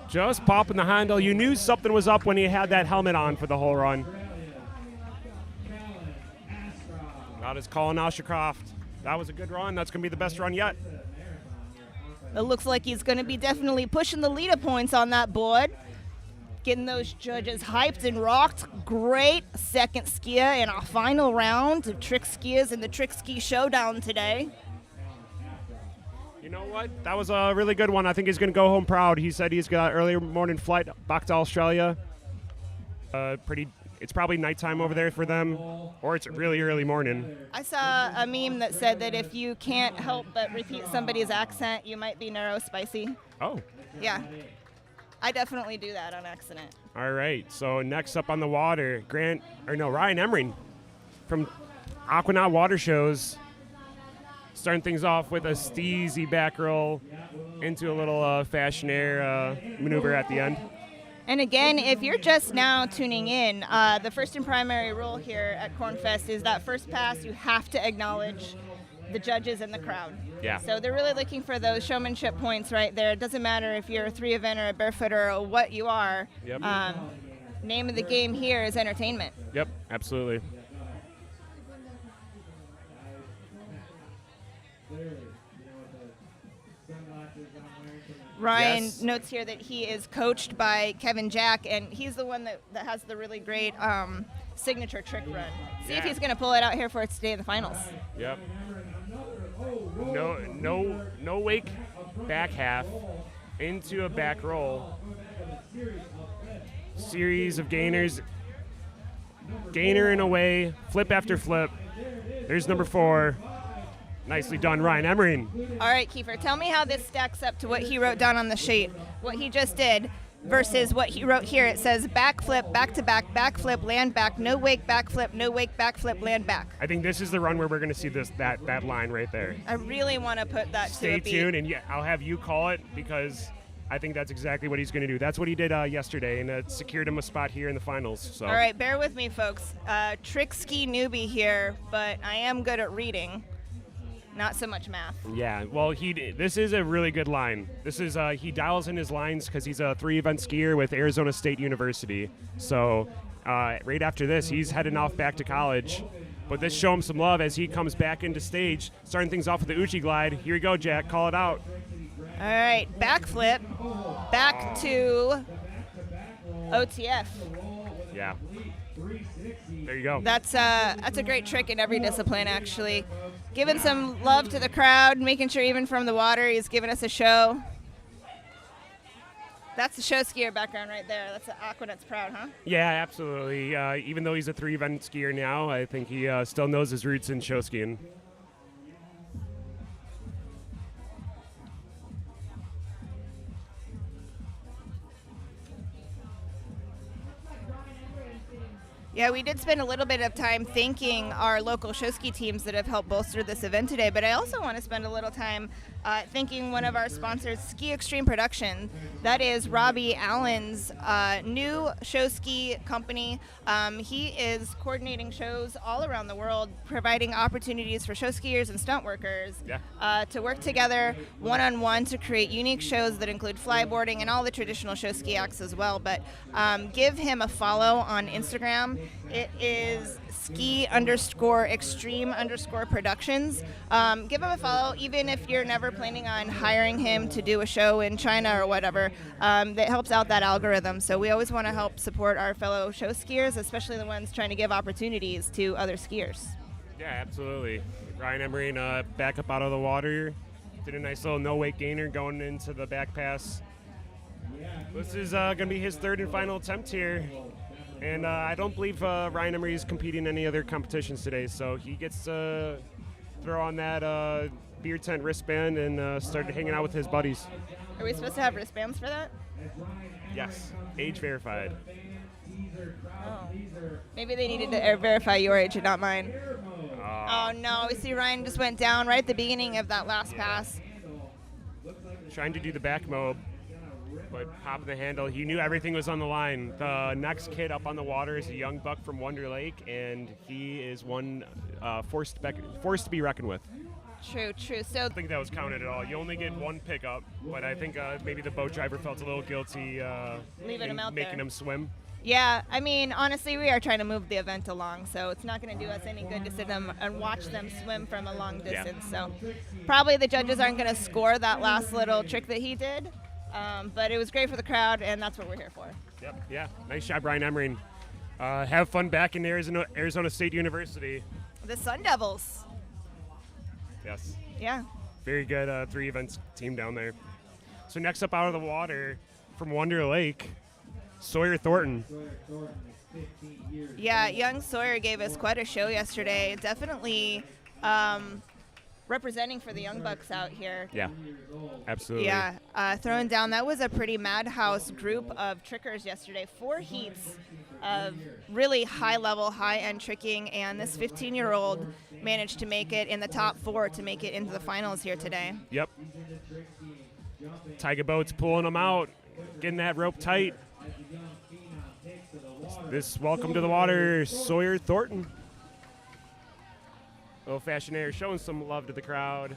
Just popping the handle. You knew something was up when he had that helmet on for the whole run. That is Colin Ashercraft. That was a good run. That's going to be the best run yet. It looks like he's going to be definitely pushing the leader points on that board. Getting those judges hyped and rocked. Great second skier in our final round of trick skiers in the Trick Ski Showdown today. You know what? That was a really good one. I think he's going to go home proud. He said he's got an early morning flight back to Australia. It's probably nighttime over there for them, or it's really early morning. I saw a meme that said that if you can't help but repeat somebody's accent, you might be neurospicy. Oh. Yeah. I definitely do that on accident. All right. So next up on the water, Ryan Emmering from Aquanaut Water Shows. Starting things off with a steezy back roll into a little fashion air maneuver at the end. And again, if you're just now tuning in, the first and primary rule here at Cornfest is that first pass, you have to acknowledge the judges and the crowd. Yeah. So they're really looking for those showmanship points right there. It doesn't matter if you're a 3 eventer, a barefooter, or what you are. Yep. name of the game here is entertainment. Yep, absolutely. Ryan Yes. notes here that he is coached by Kevin Jack, and he's the one that has the really great signature trick run. See if Yeah. he's going to pull it out here for it today in the finals. Yep. No wake back half into a back roll. Series of gainers. Gainer and away, flip after flip. There's number 4. Nicely done, Ryan Emmering. All right, Kiefer, tell me how this stacks up to what he wrote down on the sheet, what he just did, versus what he wrote here. It says backflip, back-to-back, backflip, land back, no wake, backflip, no wake, backflip, land back. I think this is the run where we're going to see that line right there. I really want to put that to Stay a beat. tuned, and yeah, I'll have you call it because I think that's exactly what he's going to do. That's what he did yesterday, and it secured him a spot here in the finals. So. All right, bear with me, folks. Trick ski newbie here, but I am good at reading. Not so much math. Yeah, well, this is a really good line. This is he dials in his lines because he's a 3-event skier with Arizona State University. So right after this, he's heading off back to college. But this show him some love as he comes back into stage, starting things off with the Uchi glide. Here we go, Jack. Call it out. All right, backflip, back to OTF. Yeah. There you go. That's a great trick in every discipline, actually. Giving some love to the crowd, making sure even from the water he's giving us a show. That's the show skier background right there. That's the Aquanut's proud, huh? Yeah, absolutely. Even though he's a 3-event skier now, I think he still knows his roots in show skiing. Yeah, we did spend a little bit of time thanking our local show ski teams that have helped bolster this event today, but I also want to spend a little time thanking one of our sponsors, Ski Extreme Production. That is Robbie Allen's new show ski company. He is coordinating shows all around the world, providing opportunities for show skiers and stunt workers to work together one-on-one to create unique shows that include flyboarding and all the traditional show ski acts as well. But give him a follow on Instagram. It is ski_extreme_productions. Give him a follow, even if you're never planning on hiring him to do a show in China or whatever. That helps out that algorithm. So we always want to help support our fellow show skiers, especially the ones trying to give opportunities to other skiers. Yeah, absolutely. Ryan Emmering back up out of the water. Did a nice little no-weight gainer going into the back pass. This is going to be his 3rd and final attempt here. And I don't believe Ryan Emery is competing in any other competitions today, so he gets to throw on that beer tent wristband and start hanging out with his buddies. Are we supposed to have wristbands for that? Yes, age verified. Oh. Maybe they needed to verify your age and not mine. Oh no, we see Ryan just went down right at the beginning of that last pass. Trying to do the back mob, but popping the handle. He knew everything was on the line. The next kid up on the water is a young buck from Wonder Lake, and he is one forced to be reckoned with. True. So I don't think that was counted at all. You only get one pickup, but I think maybe the boat driver felt a little guilty leaving him out making there. him swim. Yeah, I mean, honestly, we are trying to move the event along, so it's not going to do us any good to sit them and watch them swim from a long distance. So probably the judges aren't going to score that last little trick that he did, but it was great for the crowd, and that's what we're here for. Yep. Yeah. Nice job, Ryan Emmering. Have fun back in Arizona State University. The Sun Devils. Yes. Yeah. Very good 3 events team down there. So next up out of the water from Wonder Lake, Sawyer Thornton. Yeah, young Sawyer gave us quite a show yesterday. Definitely representing for the Young Bucks out here. Yeah, absolutely. Yeah, throwing down. That was a pretty madhouse group of trickers yesterday. 4 heats of really high-level, high-end tricking, and this 15-year-old managed to make it in the top 4 to make it into the finals here today. Yep. Tiger Boat's pulling them out, getting that rope tight. This welcome to the water, Sawyer Thornton. Little fashion air showing some love to the crowd.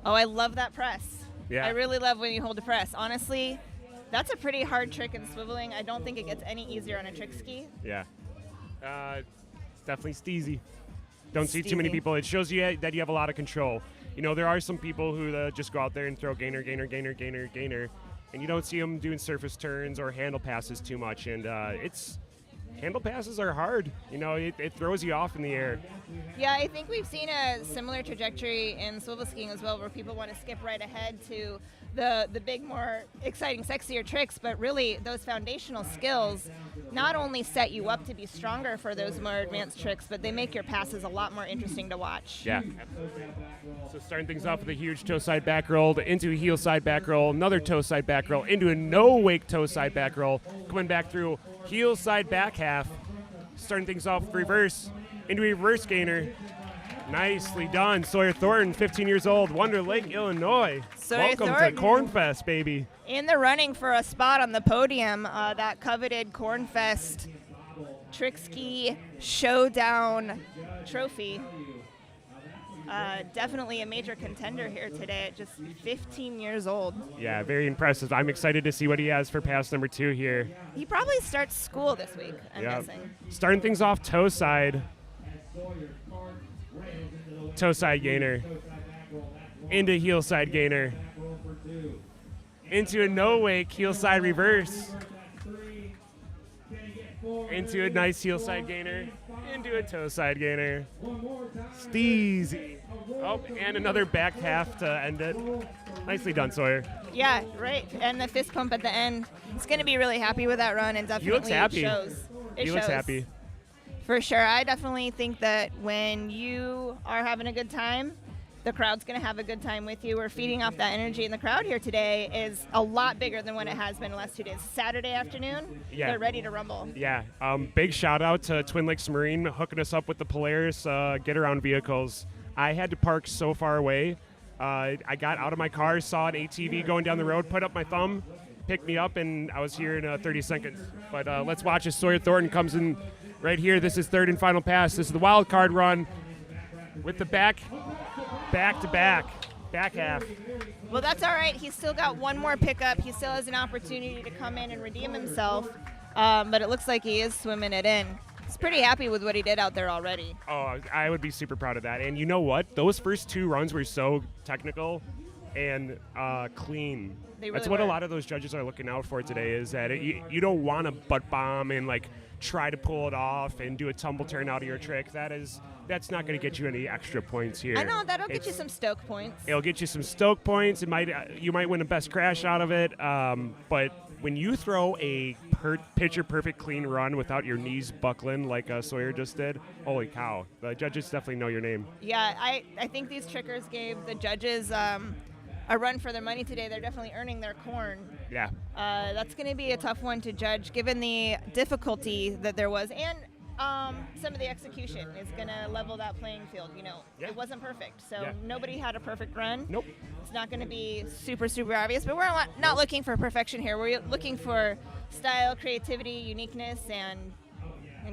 Oh, I love that press. Yeah. I really love when you hold the press. Honestly, That's a pretty hard trick in swiveling. I don't think it gets any easier on a trick ski. Yeah. It's definitely steezy. Don't see too many Steezy. people. It shows you that you have a lot of control. You know, there are some people who just go out there and throw gainer, gainer, gainer, gainer, gainer, and you don't see them doing surface turns or handle passes too much. And handle passes are hard. You know, it throws you off in the air. Yeah, I think we've seen a similar trajectory in swivel skiing as well, where people want to skip right ahead to the big, more exciting, sexier tricks, but really those foundational skills not only set you up to be stronger for those more advanced tricks, but they make your passes a lot more interesting to watch. Yeah. So starting things off with a huge toe side back roll into a heel side back roll, another toe side back roll into a no wake toe side back roll, coming back through heel side back half, starting things off with reverse into a reverse gainer. Nicely done. Sawyer Thornton, 15 years old, Wonder Lake, Illinois. Sawyer Welcome Thornton. to Cornfest, baby. In the running for a spot on the podium, that coveted Cornfest Trick Ski Showdown trophy. Definitely a major contender here today at just 15 years old. Yeah, very impressive. I'm excited to see what he has for pass number 2 here. He probably starts school this week, I'm Yep. guessing. Starting things off toe side. Toe side gainer. Into heel side gainer. Into a no wake heel side reverse. Into a nice heel side gainer. Into a toe side gainer. Steezy. Oh, and another back half to end it. Nicely done, Sawyer. Yeah, right. And the fist pump at the end. He's going to be really happy with that run, and definitely He looks happy. shows. It He looks shows. happy. For sure. I definitely think that when you are having a good time, the crowd's going to have a good time with you. We're feeding off that energy, and the crowd here today is a lot bigger than what it has been the last 2 days. Saturday afternoon, Yeah. they're ready to rumble. Yeah, big shout out to Twin Lakes Marine hooking us up with the Polaris get-around vehicles. I had to park so far away. I got out of my car, saw an ATV going down the road, put up my thumb, picked me up, and I was here in 30 seconds. But let's watch as Sawyer Thornton comes in right here. This is third and final pass. This is the wild card run with the back to back half. Well, that's all right. He's still got one more pickup. He still has an opportunity to come in and redeem himself, but it looks like he is swimming it in. He's pretty happy with what he did out there already. Oh, I would be super proud of that. And you know what? Those first 2 runs were so technical and clean. They That's really what a were. lot of those judges are looking out for today, is that you don't want to butt bomb and like try to pull it off and do a tumble turn out of your trick. That's not going to get you any extra points here. I know, that'll get you It's- some stoke points. It'll get you some stoke points. It might you might win a best crash out of it. But when you throw a picture perfect clean run without your knees buckling like Sawyer just did, holy cow! The judges definitely know your name. Yeah, I think these trickers gave the judges a run for their money today. They're definitely earning their corn. Yeah. That's going to be a tough one to judge, given the difficulty that there was, and some of the execution is going to level that playing field. You know, Yeah. it wasn't perfect, so Yeah. nobody had a perfect run. Nope. It's not going to be super, super obvious, but we're not looking for perfection here. We're looking for style, creativity, uniqueness, and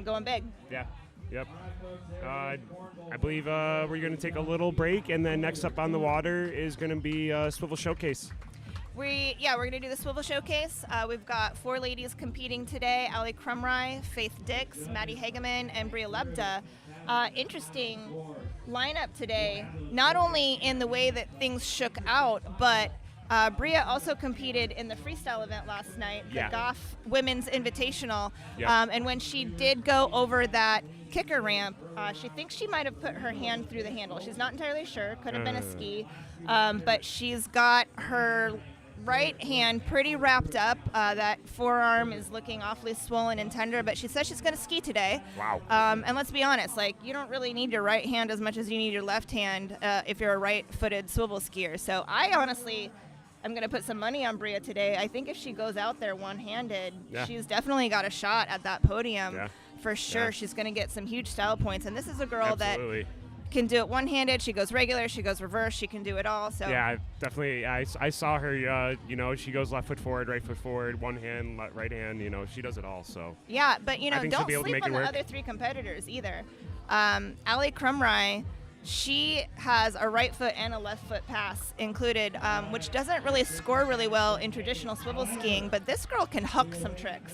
going big. Yeah. Yep. I believe we're going to take a little break, and then next up on the water is going to be Swivel Showcase. We're going to do the Swivel Showcase. We've got 4 ladies competing today: Allie Crumry, Faith Dix, Maddie Hageman, and Bria Lebda. Interesting lineup today, not only in the way that things shook out, but Bria also competed in the freestyle event last night, Yeah. the Goff Women's Invitational. Yep. And when she did go over that kicker ramp, she thinks she might have put her hand through the handle. She's not entirely sure. Could have been a ski. But she's got her right hand pretty wrapped up. That forearm is looking awfully swollen and tender, but she says she's going to ski today. Wow. And let's be honest, like, you don't really need your right hand as much as you need your left hand if you're a right-footed swivel skier. So I honestly am going to put some money on Bria today. I think if she goes out there one-handed, Yeah. she's definitely got a shot at that podium. Yeah. For sure, Yeah. she's going to get some huge style points. And this is a girl Absolutely. that can do it one-handed. She goes regular. She goes reverse. She can do it all. So Yeah, definitely. I saw her. She goes left foot forward, right foot forward, one hand, right hand. She does it all. So yeah, but I think she'll don't be able to sleep make on it the work. other 3 competitors either. Allie Crumry she has a right foot and a left foot pass included, which doesn't really score really well in traditional swivel skiing, but this girl can huck some tricks.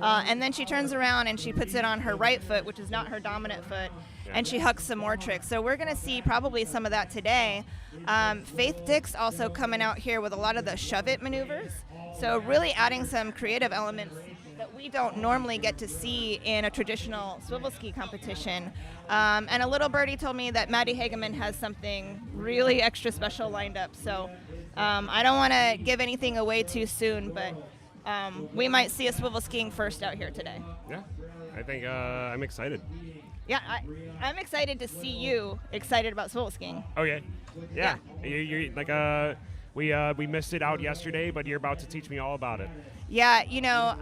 And then she turns around and she puts it on her right foot, which is not her dominant foot, and she hucks some more tricks. So we're going to see probably some of that today. Faith Dix also coming out here with a lot of the shove-it maneuvers. So really adding some creative elements that we don't normally get to see in a traditional swivel ski competition. And a little birdie told me that Maddie Hageman has something really extra special lined up. So I don't want to give anything away too soon, but we might see a swivel skiing first out here today. Yeah, I think I'm excited. Yeah, I'm excited to see you excited about swivel skiing. Okay. Yeah. You're like we missed it out yesterday, but you're about to teach me all about it. Yeah, you know,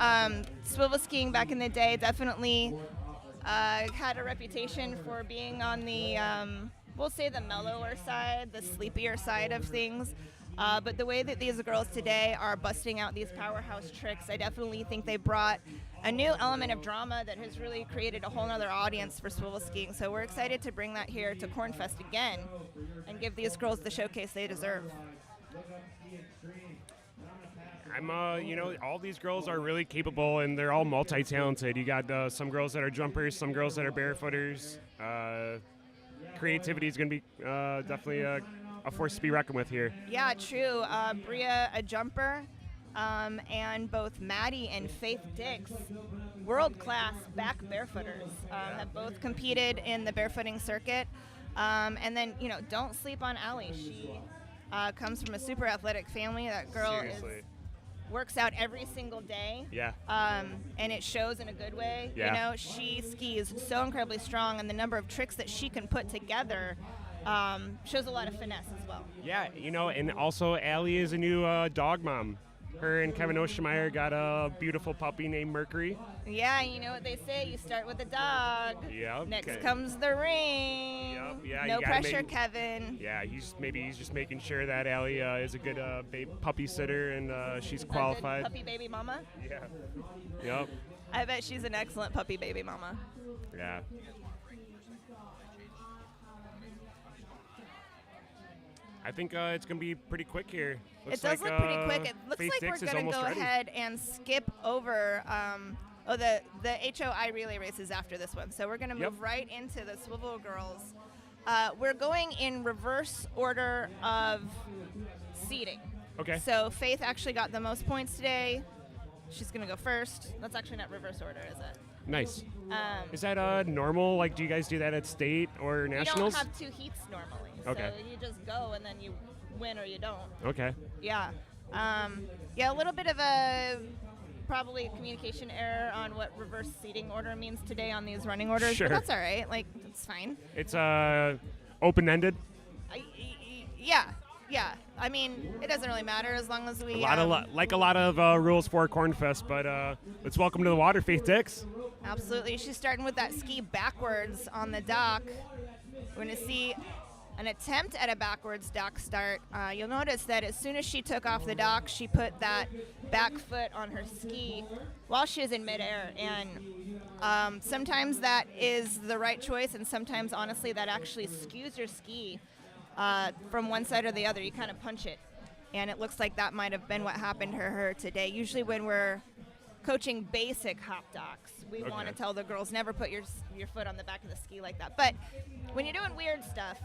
swivel skiing back in the day definitely had a reputation for being on the, we'll say the mellower side, the sleepier side of things. But the way that these girls today are busting out these powerhouse tricks, I definitely think they brought a new element of drama that has really created a whole nother audience for swivel skiing. So we're excited to bring that here to Cornfest again and give these girls the showcase they deserve. You know, all these girls are really capable and they're all multi-talented. You got some girls that are jumpers, some girls that are barefooters. Creativity is going to be definitely a force to be reckoned with here. Yeah, true. Bria, a jumper, and both Maddie and Faith Dix, world-class back barefooters, have both competed in the barefooting circuit. And then, you know, don't sleep on Allie. She comes from a super athletic family. That girl works out every single day. Yeah. And it shows in a good way. Yeah. You know, she skis so incredibly strong, and the number of tricks that she can put together shows a lot of finesse as well. Yeah, you know, and also Allie is a new dog mom. Her and Kevin Oschmeyer got a beautiful puppy named Mercury. Yeah, you know what they say, you start with a dog. Yep. Next comes the ring. Yep. Yeah. No pressure, Kevin. Yeah, he's just making sure that Allie is a good puppy sitter and she's qualified. A good puppy baby mama. Yeah. Yep. I bet she's an excellent puppy baby mama. Yeah. I think it's going to be pretty quick here. It does look pretty quick. It looks like we're going to go ahead and skip over the HOI relay races after this one. So we're going to move right into the Swivel Girls. We're going in reverse order of seeding. Okay. So Faith actually got the most points today. She's going to go first. That's actually not reverse order, is it? Nice. Is that normal? Like, do you guys do that at state or nationals? We don't have two heats normally. Okay. So you just go and then you win or you don't. Okay. Yeah. Yeah, a little bit of a probably a communication error on what reverse seating order means today on these running orders. Sure. But that's all right. Like, it's fine. It's open-ended? Yeah. I mean, it doesn't really matter as long as we... a lot of rules for Cornfest, but let's welcome to the water, Faith Dix. Absolutely. She's starting with that ski backwards on the dock. We're going to see an attempt at a backwards dock start. You'll notice that as soon as she took off the dock, she put that back foot on her ski while she was in midair. And sometimes that is the right choice, and sometimes, honestly, that actually skews your ski from one side or the other. You kind of punch it. And it looks like that might have been what happened to her today. Usually when we're coaching basic hop docks, we want to tell the girls never put your foot on the back of the ski like that. But when you're doing weird stuff,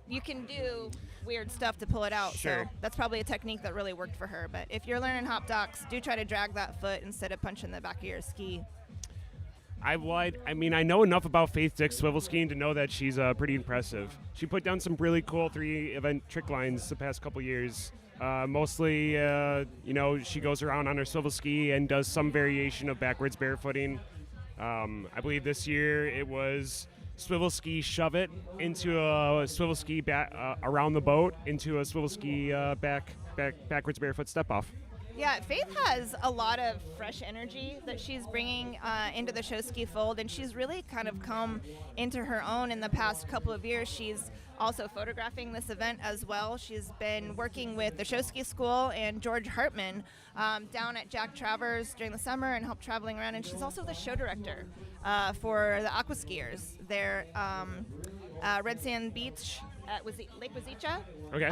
you can do weird stuff to pull it out. Sure. So that's probably a technique that really worked for her. But if you're learning hop docks, do try to drag that foot instead of punching the back of your ski. I know enough about Faith Dix swivel skiing to know that she's pretty impressive. She put down some really cool 3-event trick lines the past couple years. Mostly, she goes around on her swivel ski and does some variation of backwards barefooting. I believe this year it was swivel ski shove it into a swivel ski around the boat into a swivel ski backwards barefoot step off. Yeah, Faith has a lot of fresh energy that she's bringing into the show ski fold, and she's really kind of come into her own in the past couple of years. She's also photographing this event as well. She's been working with the Show Ski School and George Hartman down at Jack Travers during the summer and helped traveling around, and she's also the show director for the aqua skiers there Red Sand Beach at Lake Wazeecha. Okay.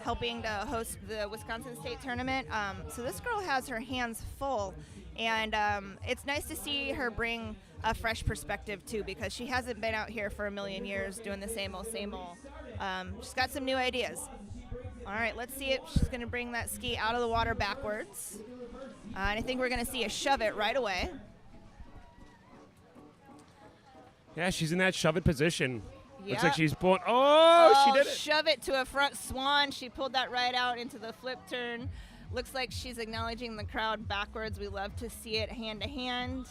Helping to host the Wisconsin State Tournament. So this girl has her hands full, and it's nice to see her bring a fresh perspective too, because she hasn't been out here for a million years doing the same old, same old. She's got some new ideas. All right, let's see if she's going to bring that ski out of the water backwards. And I think we're going to see a shove it right away. Yeah, she's in that shove it position. Looks like Yep. she's pulling. Oh, she did it. Shove it to a front swan. She pulled that right out into the flip turn. Looks like she's acknowledging the crowd backwards. We love to see it hand to hand.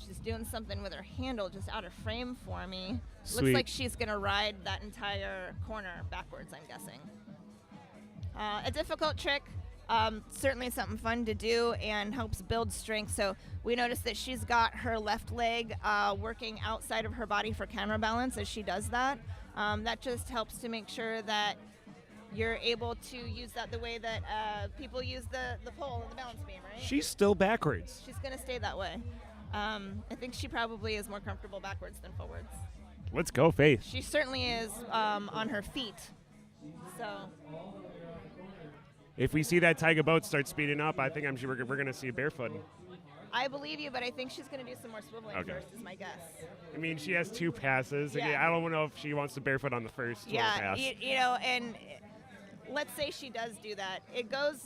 She's doing something with her handle just out of frame for me. Sweet. Looks like she's going to ride that entire corner backwards, I'm guessing. A difficult trick. Certainly something fun to do and helps build strength. So we noticed that she's got her left leg working outside of her body for counterbalance as she does that. That just helps to make sure that you're able to use that the way that people use the pole and the balance beam, right? She's still backwards. She's going to stay that way. I think she probably is more comfortable backwards than forwards. Let's go, Faith. She certainly is on her feet. So If we see that Tiger boat start speeding up, I think I'm sure we're going to see barefoot. I believe you, but I think she's going to do some more swiveling Okay. first, is my guess. I mean, she has 2 passes. Yeah. I don't know if she wants to barefoot on the first Yeah, pass. you know, and let's say she does do that. It goes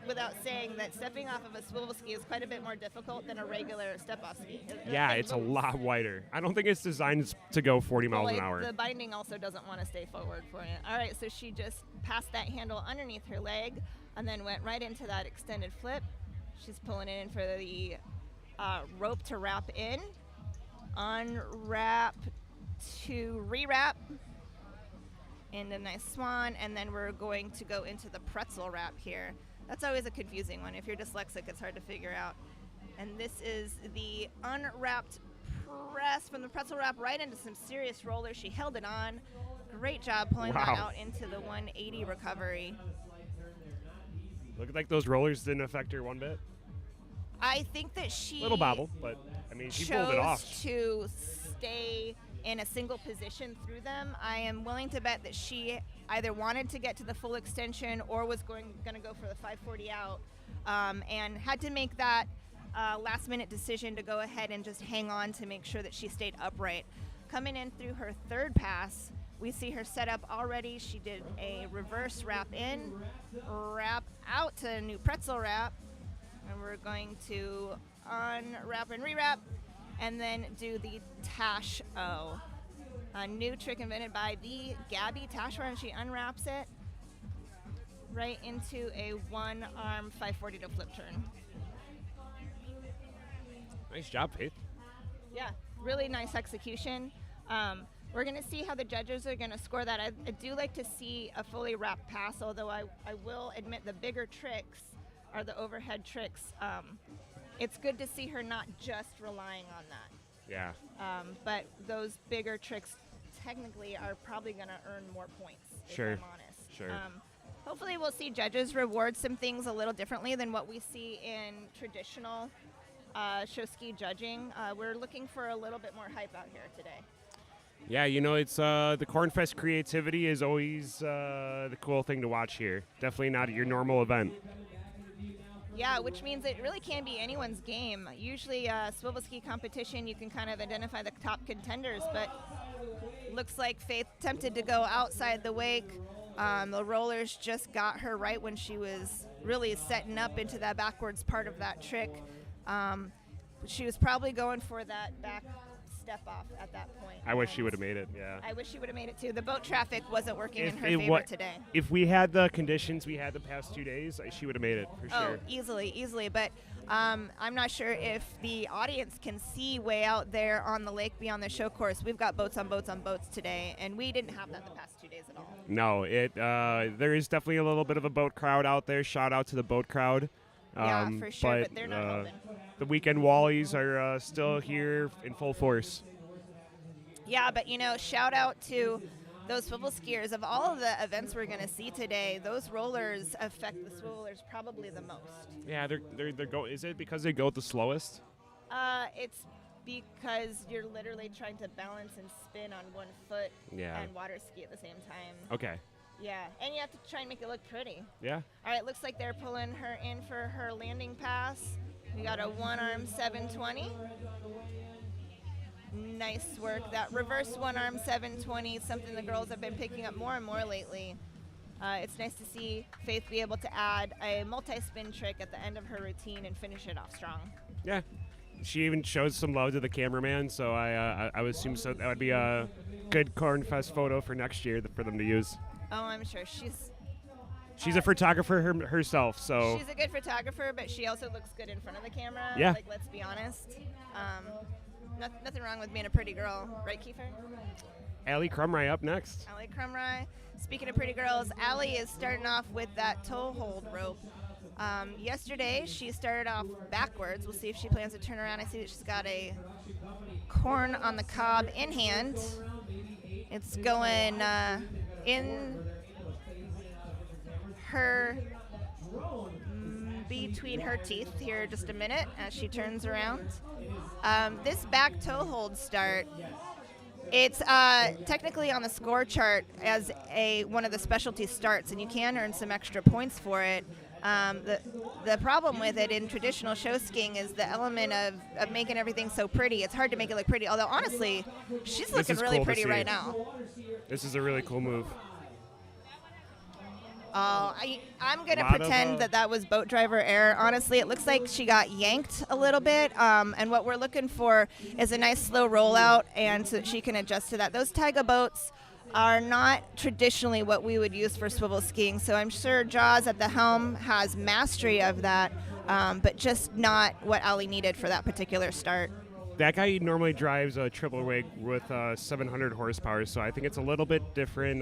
without saying that stepping off of a swivel ski is quite a bit more difficult than a regular step-off ski. Yeah, it's a lot wider. I don't think it's designed to go 40 miles an hour. The binding also doesn't want to stay forward for it. All right, so she just passed that handle underneath her leg and then went right into that extended flip. She's pulling it in for the rope to wrap in, unwrap to rewrap, and a nice swan, and then we're going to go into the pretzel wrap here. That's always a confusing one. If you're dyslexic, it's hard to figure out. And this is the unwrapped press from the pretzel wrap right into some serious rollers. She held it on. Great job pulling that out into the 180 recovery. Looked like those rollers didn't affect her one bit. I think that she Little bobble, but I mean, she pulled it off. chose to stay in a single position through them. I am willing to bet that she either wanted to get to the full extension or was going to go for the 540 out, and had to make that last minute decision to go ahead and just hang on to make sure that she stayed upright. Coming in through her third pass, we see her set up already. She did a reverse wrap in, wrap out to a new pretzel wrap, and we're going to unwrap and rewrap, and then do the Tash O. A new trick invented by the Gabby Tash, and she unwraps it right into a one-arm 540 to flip turn. Nice job, Faith. Yeah, really nice execution. We're going to see how the judges are going to score that. I do like to see a fully wrapped pass, although I will admit the bigger tricks are the overhead tricks. It's good to see her not just relying on that. Yeah. But those bigger tricks technically are probably going to earn more points, Sure. if I'm honest. Sure. Hopefully we'll see judges reward some things a little differently than what we see in traditional show ski judging. We're looking for a little bit more hype out here today. Yeah, you know, it's the Cornfest creativity is always the cool thing to watch here. Definitely not your normal event. Yeah, which means it really can be anyone's game. Usually swivel ski competition, you can kind of identify the top contenders, but looks like Faith attempted to go outside the wake. The rollers just got her right when she was really setting up into that backwards part of that trick. She was probably going for that back step off at that point. I wish she would have made it, yeah. I wish she would have made it too. The boat traffic wasn't working in her favor today. If we had the conditions we had the past 2 days, she would have made it for sure. Oh, easily. But I'm not sure if the audience can see way out there on the lake beyond the show course. We've got boats on boats today, and we didn't have that the past 2 days at all. No, there is definitely a little bit of a boat crowd out there. Shout out to the boat crowd. Yeah, for sure, but they're not helping. The weekend wallies are still here in full force. Yeah, but shout out to those swivel skiers. Of all of the events we're going to see today, those rollers affect the swivelers probably the most. Yeah, they're go. Is it because they go the slowest? It's Because you're literally trying to balance and spin on one foot and water ski at the same time. Okay. Yeah, and you have to try and make it look pretty. Yeah. All right, looks like they're pulling her in for her landing pass. We got a one-arm 720. Nice work. That reverse one-arm 720 is something the girls have been picking up more and more lately. It's nice to see Faith be able to add a multi-spin trick at the end of her routine and finish it off strong. Yeah. She even shows some love to the cameraman, so I would assume so that would be a good Cornfest photo for next year for them to use. Oh, I'm sure. She's a photographer herself, so. She's a good photographer, but she also looks good in front of the camera. Yeah. Like, let's be honest. Nothing wrong with being a pretty girl, right, Kiefer? Allie Crumry up next. Allie Crumry. Speaking of pretty girls, Allie is starting off with that toe hold rope. Yesterday, she started off backwards. We'll see if she plans to turn around. I see that she's got a corn on the cob in hand. It's going in her between her teeth here just a minute as she turns around. This back toe hold start, it's technically on the score chart as one of the specialty starts, and you can earn some extra points for it. The problem with it in traditional show skiing is the element of making everything so pretty. It's hard to make it look pretty, although honestly, she's looking really pretty right now. This is a really cool move. I'm going to pretend that was boat driver error. Honestly, it looks like she got yanked a little bit, and what we're looking for is a nice slow rollout, and so that she can adjust to that. Those Taiga boats are not traditionally what we would use for swivel skiing, so I'm sure Jaws at the helm has mastery of that, but just not what Allie needed for that particular start. That guy normally drives a triple rig with 700 horsepower, so I think it's a little bit different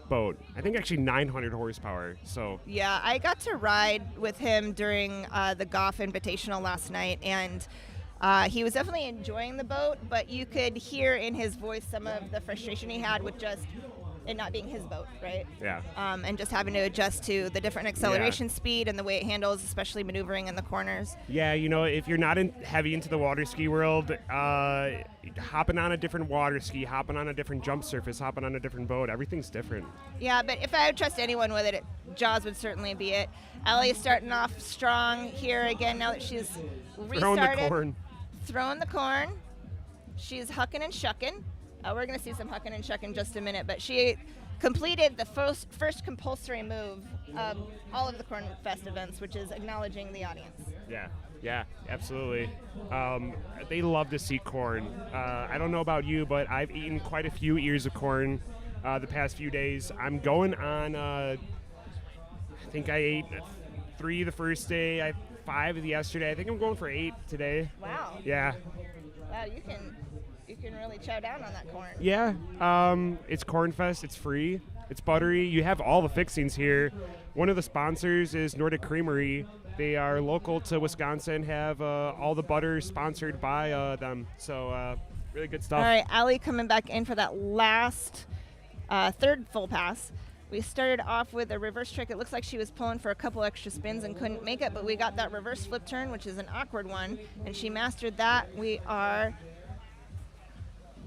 boat. I think actually 900 horsepower. So yeah, I got to ride with him during the Goff Invitational last night, and he was definitely enjoying the boat, but you could hear in his voice some of the frustration he had with just it not being his boat, right? Yeah. And just having to adjust to the different acceleration speed and the way it handles, especially maneuvering in the corners. Yeah, if you're not heavy into the water ski world, hopping on a different water ski, hopping on a different jump surface, hopping on a different boat, everything's different. Yeah, but if I would trust anyone with it, Jaws would certainly be it. Ellie is starting off strong here again now that she's restarted. Throwing the corn. She's hucking and shucking. We're going to see some hucking and shucking in just a minute, but she completed the first compulsory move of all of the Corn Fest events, which is acknowledging the audience. Yeah, absolutely. They love to see corn. I don't know about you, but I've eaten quite a few ears of corn the past few days. I'm going on, I think I ate 3 the first day, 5 yesterday. I think I'm going for 8 today. Wow. Yeah. Wow, you can really chow down on that corn. Yeah, it's Cornfest. It's free. It's buttery. You have all the fixings here. One of the sponsors is Nordic Creamery. They are local to Wisconsin, have all the butter sponsored by them. So really good stuff. All right, Allie coming back in for that last third full pass. We started off with a reverse trick. It looks like she was pulling for a couple extra spins and couldn't make it, but we got that reverse flip turn, which is an awkward one, and she mastered that.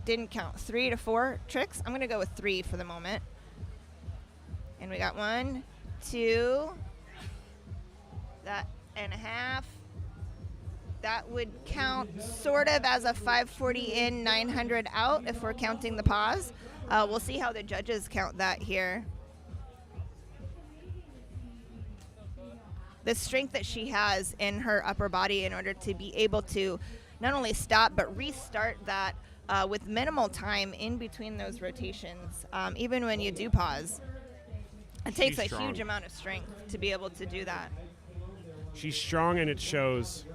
Didn't count 3 to 4 tricks. I'm going to go with 3 for the moment. And we got 1, 2, that and a half. That would count sort of as a 540 in, 900 out if we're counting the pause. We'll see how the judges count that here. The strength that she has in her upper body in order to be able to not only stop but restart that with minimal time in between those rotations, even when you do pause. It takes a huge amount of strength to be able to do that. She's strong and it shows.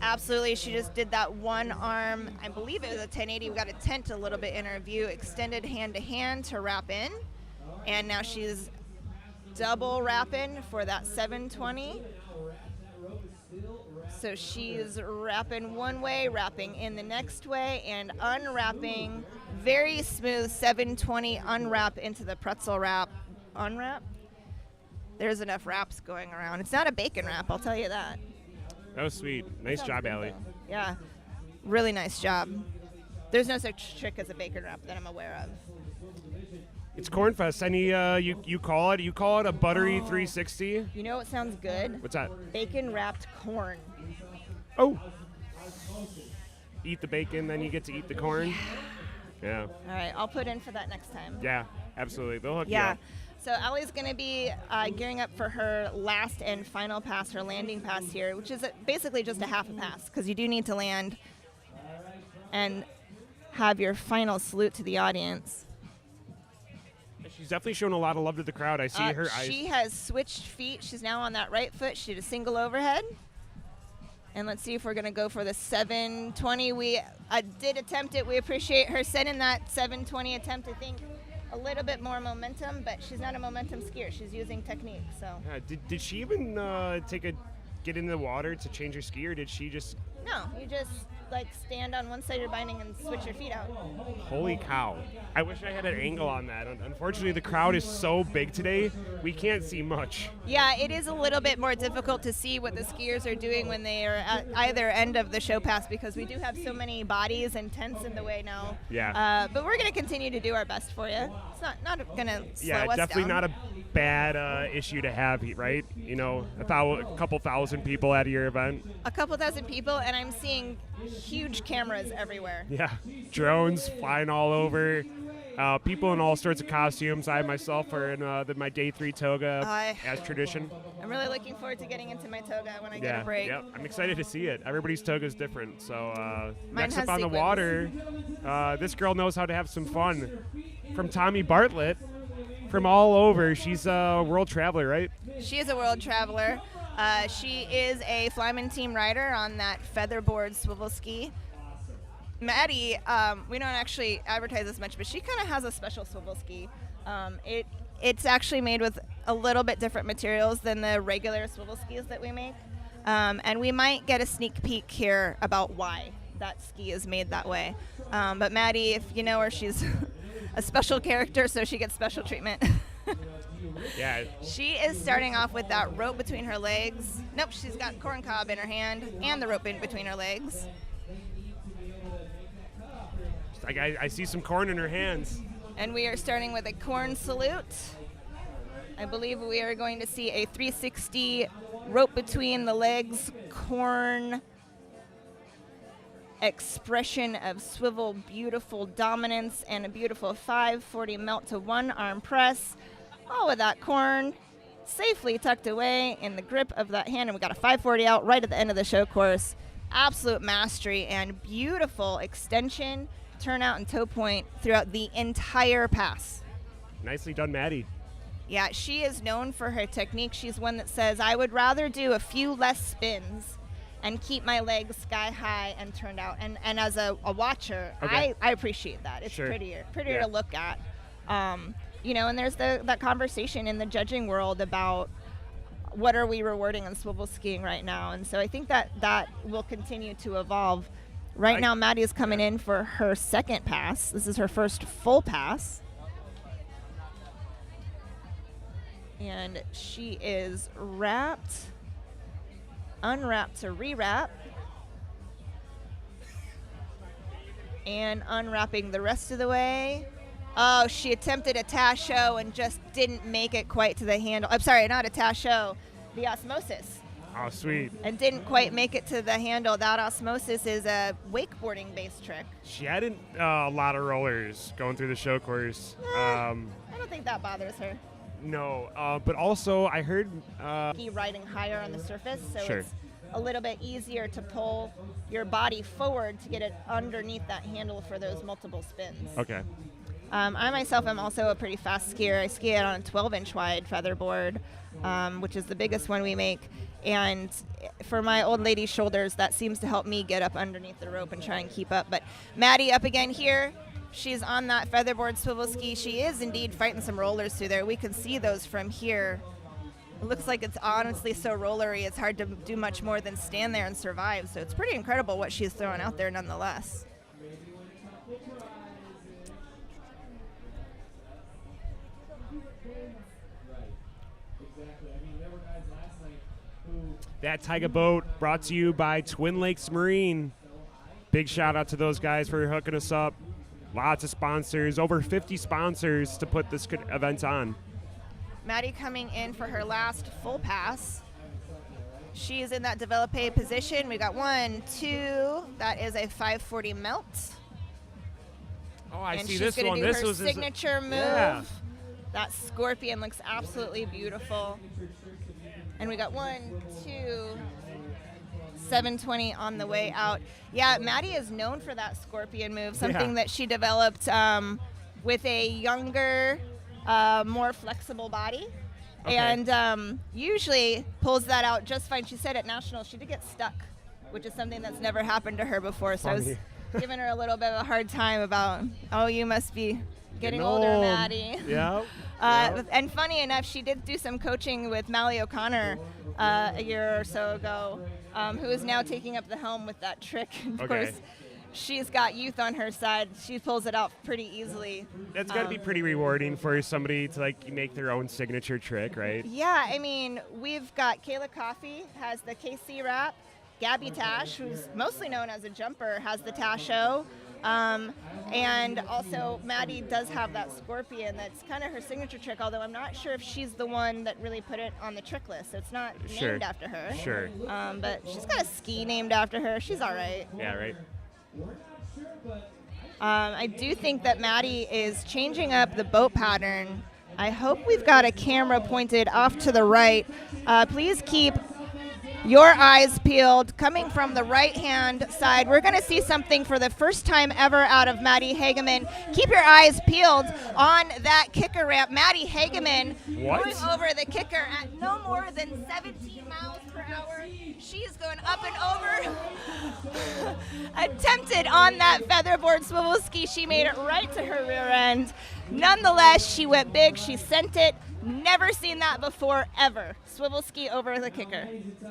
Absolutely. She just did that one arm, I believe it was a 1080. We got a tent a little bit in her view, extended hand to hand to wrap in. And now she's double wrapping for that 720. So she's wrapping one way, wrapping in the next way, and unwrapping. Very smooth 720 unwrap into the pretzel wrap. Unwrap? There's enough wraps going around. It's not a bacon wrap, I'll tell you that. That was sweet. Nice job, Allie. Yeah, really nice job. There's no such trick as a bacon wrap that I'm aware of. It's Cornfest. Any you call it? You call it a buttery 360? You know what sounds good? What's that? Bacon wrapped corn. Oh. Eat the bacon, then you get to eat the corn. Yeah. All right, I'll put in for that next time. Yeah, absolutely. They'll hook you Yeah. up. So Ellie's going to be gearing up for her last and final pass, her landing pass here, which is basically just a half a pass because you do need to land and have your final salute to the audience. She's definitely shown a lot of love to the crowd. I see her eyes. She has switched feet. She's now on that right foot. She did a single overhead. And let's see if we're going to go for the 720. We did attempt it. We appreciate her sending that 720 attempt, I think. A little bit more momentum, but she's not a momentum skier. She's using technique. So. Did she even get into the water to change her ski, or did she just? No, you just stand on one side of your binding and switch your feet out. Holy cow! I wish I had an angle on that. Unfortunately, the crowd is so big today, we can't see much. Yeah, it is a little bit more difficult to see what the skiers are doing when they are at either end of the show pass because we do have so many bodies and tents in the way now. Yeah. But we're going to continue to do our best for you. It's not going to slow us down. Yeah, definitely not a bad issue to have, right? You know, a couple thousand people at your event. A couple thousand people, and I'm seeing huge cameras everywhere. Yeah, drones flying all over. People in all sorts of costumes. I myself are in my day 3 toga as tradition. I'm really looking forward to getting into my toga when I get a break. Yeah, I'm excited to see it. Everybody's toga is different. So next has up on the sequins. water, this girl knows how to have some fun. From Tommy Bartlett, from all over. She's a world traveler, right? She is a world traveler. She is a Flyman team rider on that featherboard swivel ski. Maddie, we don't actually advertise this much, but she kind of has a special swivel ski. It's actually made with a little bit different materials than the regular swivel skis that we make. And we might get a sneak peek here about why that ski is made that way. But Maddie, if you know her, she's a special character, so she gets special treatment. Yeah. She is starting off with that rope between her legs. Nope, she's got corn cob in her hand and the rope in between her legs. I see some corn in her hands. And we are starting with a corn salute. I believe we are going to see a 360 rope between the legs, corn expression of swivel, beautiful dominance, and a beautiful 540 melt to one arm press. All with that corn safely tucked away in the grip of that hand. And we got a 540 out right at the end of the show course. Absolute mastery and beautiful extension, turnout, and toe point throughout the entire pass. Nicely done, Maddie. Yeah, she is known for her technique. She's one that says, I would rather do a few less spins and keep my legs sky high and turned out. And as a watcher, Okay. I appreciate that. It's Sure. prettier Yeah. to look at. You know, and there's that conversation in the judging world about what are we rewarding in swivel skiing right now. And so I think that will continue to evolve. Right now, Maddie is coming in for her second pass. This is her first full pass. And she is wrapped, unwrapped to rewrap, and unwrapping the rest of the way. Oh, she attempted a tacho and just didn't make it quite to the handle. I'm sorry, not a tacho, the osmosis. Oh, sweet. And didn't quite make it to the handle. That osmosis is a wakeboarding-based trick. She had a lot of rollers going through the show course. I don't think that bothers her. No, but also I heard... Ski riding higher on the surface, so Sure. it's a little bit easier to pull your body forward to get it underneath that handle for those multiple spins. Okay. I myself am also a pretty fast skier. I ski it on a 12-inch wide featherboard, which is the biggest one we make. And for my old lady shoulders, that seems to help me get up underneath the rope and try and keep up. But Maddie up again here. She's on that featherboard swivel ski. She is indeed fighting some rollers through there. We can see those from here. It looks like it's honestly so rollery, it's hard to do much more than stand there and survive. So it's pretty incredible what she's throwing out there nonetheless. That Tiger boat brought to you by Twin Lakes Marine. Big shout out to those guys for hooking us up. Lots of sponsors, over 50 sponsors to put this event on. Maddie coming in for her last full pass. She's in that developé position. We got 1, 2. That is a 540 melt. Oh, I and see she's this gonna one. do This her was signature move. Yeah. That scorpion looks absolutely beautiful. And we got 1, 2, 720 on the way out. Yeah, Maddie is known for that scorpion move, something that she developed with a younger, more flexible body. Okay. And usually pulls that out just fine. She said at Nationals she did get stuck, which is something that's never happened to her before. So I was giving her a little bit of a hard time about, oh, you must be getting older, Maddie. Yeah. And funny enough, she did do some coaching with Mally O'Connor a year or so ago, who is now taking up the helm with that trick. Of course, she's got youth on her side. She pulls it out pretty easily. That's got to be pretty rewarding for somebody to like make their own signature trick, right? Yeah, I mean, we've got Kayla Coffey has the KC wrap. Gabby Tash, who's mostly known as a jumper, has the Tasho. And also Maddie does have that scorpion that's kind of her signature trick, although I'm not sure if she's the one that really put it on the trick list. It's not named after her. Sure. But she's got a ski named after her. She's all right. Yeah, right. I do think that Maddie is changing up the boat pattern. I hope we've got a camera pointed off to the right. Please keep your eyes peeled. Coming from the right-hand side, we're going to see something for the first time ever out of Maddie Hageman. Keep your eyes peeled on that kicker ramp. Maddie Hageman going over the kicker at no more than 17 miles per hour. She is going up and over. Attempted on that featherboard swivel ski. She made it right to her rear end. Nonetheless, she went big. She sent it. Never seen that before, ever. Swivel ski over the kicker.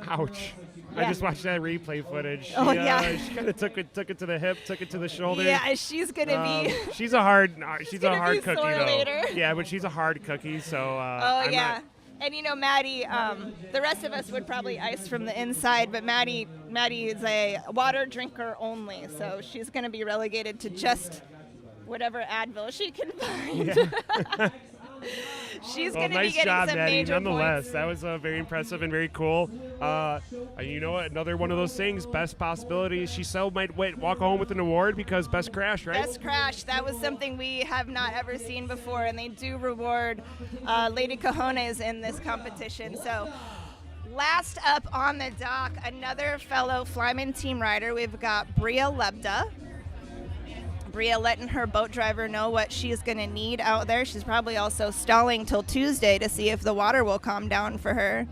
Ouch. Yeah. I just watched that replay footage. She, yeah. She kind of took it to the hip, took it to the shoulder. Yeah, she's going to be... She's a hard cookie, though. Later. Yeah, but she's a hard cookie, so... And you know, Maddie, the rest of us would probably ice from the inside, but Maddie is a water drinker only, so she's going to be relegated to just whatever Advil she can find. Yeah. She's going to nice be getting job, some Maddie. major Nonetheless, points. that was very impressive and very cool. You know what? Another one of those things, best possibility. She still might walk home with an award because best crash, right? Best crash. That was something we have not ever seen before, and they do reward Lady Cojones in this competition. So last up on the dock, another fellow Flyman team rider. We've got Bria Lebda. Bria letting her boat driver know what she's going to need out there. She's probably also stalling till Tuesday to see if the water will calm down for her.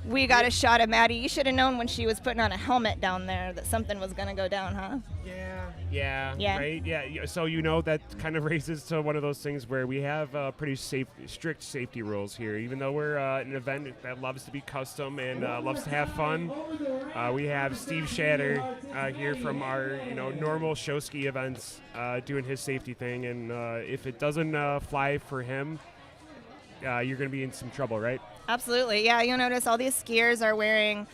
We got a shot of Maddie. You should have known when she was putting on a helmet down there that something was going to go down, huh? Yeah. Right? Yeah. So, that kind of raises to one of those things where we have pretty strict safety rules here. Even though we're an event that loves to be custom and loves to have fun, we have Steve Shatter here from our normal show ski events doing his safety thing. And if it doesn't fly for him, you're going to be in some trouble, right? Absolutely. Yeah, you'll notice all these skiers are wearing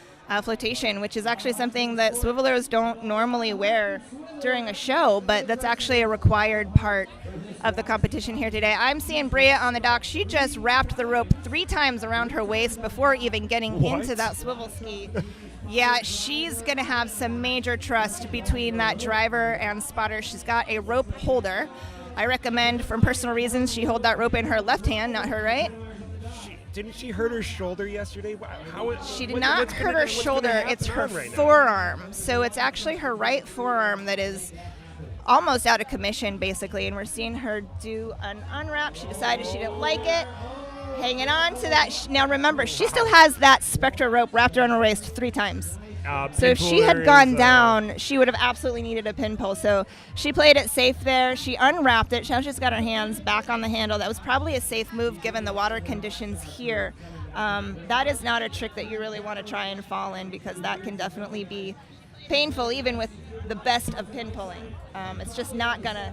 flotation, which is actually something that swivelers don't normally wear during a show, but that's actually a required part of the competition here today. I'm seeing Bria on the dock. She just wrapped the rope 3 times around her waist before even getting into that swivel ski. Yeah, she's going to have some major trust between that driver and spotter. She's got a rope holder. I recommend, from personal reasons, she hold that rope in her left hand, not her right. Didn't she hurt her shoulder yesterday? She did not hurt her shoulder. It's her forearm. So it's actually her right forearm that is almost out of commission, basically. And we're seeing her do an unwrap. She decided she didn't like it. Hanging on to that. Now remember, she still has that Spectra rope wrapped around her waist 3 times. So if she had gone down, she would have absolutely needed a pin pull. So she played it safe there. She unwrapped it. Now she's got her hands back on the handle. That was probably a safe move given the water conditions here. That is not a trick that you really want to try and fall in, because that can definitely be painful even with the best of pin pulling. It's just not going to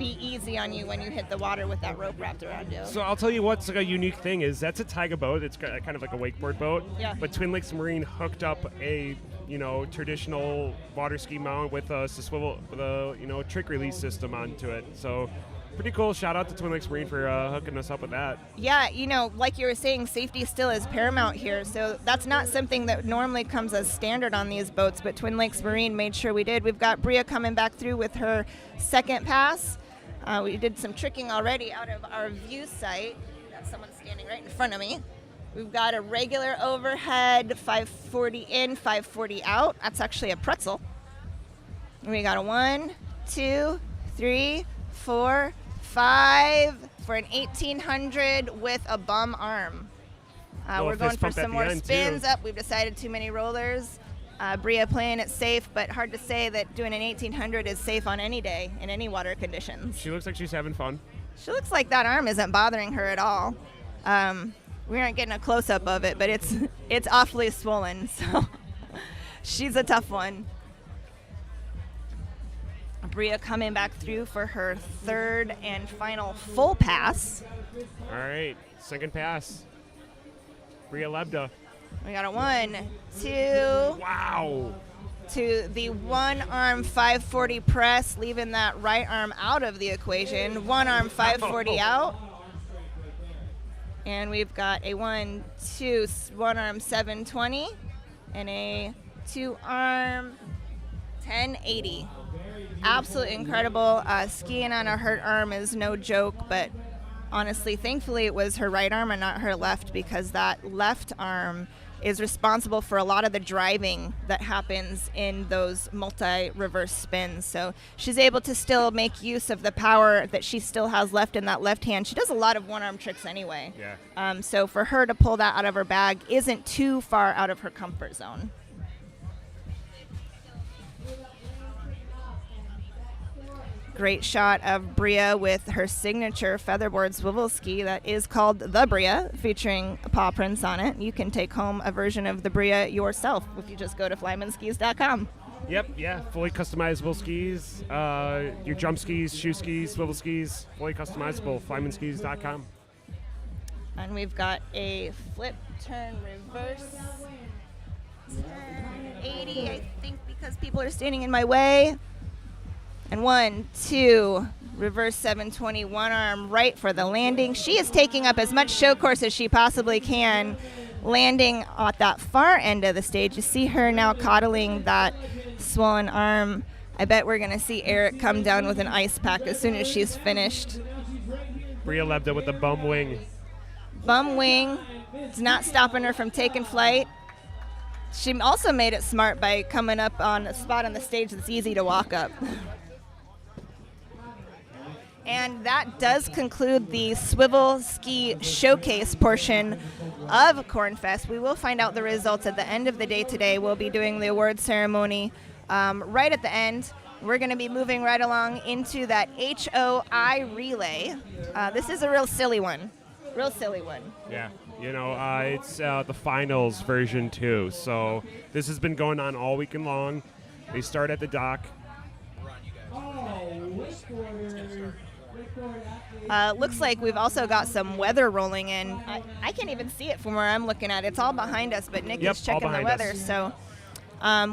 be easy on you when you hit the water with that rope wrapped around you. So I'll tell you what's like a unique thing is that's a Taiga boat. It's kind of like a wakeboard boat. Yeah. But Twin Lakes Marine hooked up a traditional water ski mount with a swivel with a trick release system onto it. So pretty cool. Shout out to Twin Lakes Marine for hooking us up with that. Yeah, like you were saying, safety still is paramount here. So that's not something that normally comes as standard on these boats, but Twin Lakes Marine made sure we did. We've got Bria coming back through with her second pass. We did some tricking already out of our view site. Got someone standing right in front of me. We've got a regular overhead, 540 in, 540 out. That's actually a pretzel. We got a 1, 2, 3, 4, 5 for an 1800 with a bum arm. We're going for some more spins up. We've decided too many rollers. Bria playing it safe, but hard to say that doing an 1800 is safe on any day in any water conditions. She looks like she's having fun. She looks like that arm isn't bothering her at all. We aren't getting a close-up of it, but it's awfully swollen, so she's a tough one. Bria coming back through for her third and final full pass. All right, second pass. Bria Lebda. We got a 1, 2. Wow. To the one arm 540 press, leaving that right arm out of the equation. One arm 540 out. And we've got a 1, 2, one arm 720 and a 2 arm 1080. Absolutely incredible. Skiing on a hurt arm is no joke, but honestly, thankfully it was her right arm and not her left, because that left arm is responsible for a lot of the driving that happens in those multi-reverse spins. So she's able to still make use of the power that she still has left in that left hand. She does a lot of one-arm tricks anyway. Yeah. So for her to pull that out of her bag isn't too far out of her comfort zone. Great shot of Bria with her signature featherboard swivel ski that is called the Bria, featuring paw prints on it. You can take home a version of the Bria yourself if you just go to flymanskis.com. Yep, yeah, fully customizable skis. Your jump skis, shoe skis, swivel skis, fully customizable, flymanskis.com. And we've got a flip, turn, reverse, turn 80, I think, because people are standing in my way. And 1, 2, reverse 720, one arm right for the landing. She is taking up as much show course as she possibly can, landing at that far end of the stage. You see her now coddling that swollen arm. I bet we're going to see Eric come down with an ice pack as soon as she's finished. Bria Lebda with the bum wing. Bum wing. It's not stopping her from taking flight. She also made it smart by coming up on a spot on the stage that's easy to walk up. And that does conclude the Swivel Ski Showcase portion of Cornfest. We will find out the results at the end of the day today. We'll be doing the award ceremony right at the end. We're going to be moving right along into that HOI relay. This is a real silly one. Yeah, it's the finals version too. So this has been going on all weekend long. They start at the dock. Looks like we've also got some weather rolling in. I can't even see it from where I'm looking at. It's all behind us, but Nick is checking the weather. So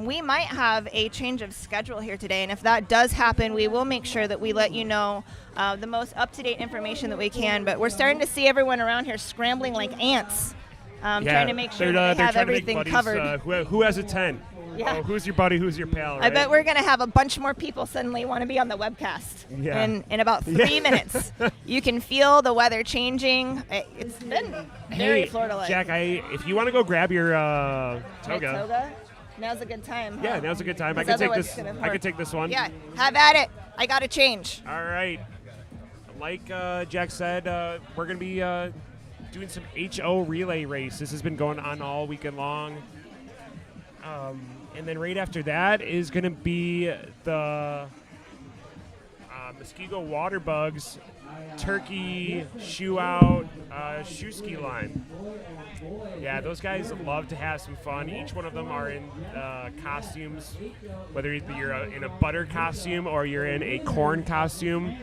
we might have a change of schedule here today, and if that does happen, we will make sure that we let you know the most up-to-date information that we can. But we're starting to see everyone around here scrambling like ants, trying to make sure that they have everything covered. Who has a 10? Yeah. Oh, who's your buddy? Who's your pal? Right? I bet we're going to have a bunch more people suddenly want to be on the webcast in about 3 minutes. You can feel the weather changing. It's been very Florida-like. Jack, if you want to go grab your toga. Now's a good time. Yeah, now's a good time. I can take this one. Yeah, have at it. I got to change. All right. Like Jack said, we're going to be doing some HO relay race. This has been going on all weekend long. And then right after that is going to be the Muskego Water Bugs Turkey Shoe Out Shoe Ski line. Yeah, those guys love to have some fun. Each one of them are in costumes, whether you're in a butter costume or you're in a corn costume.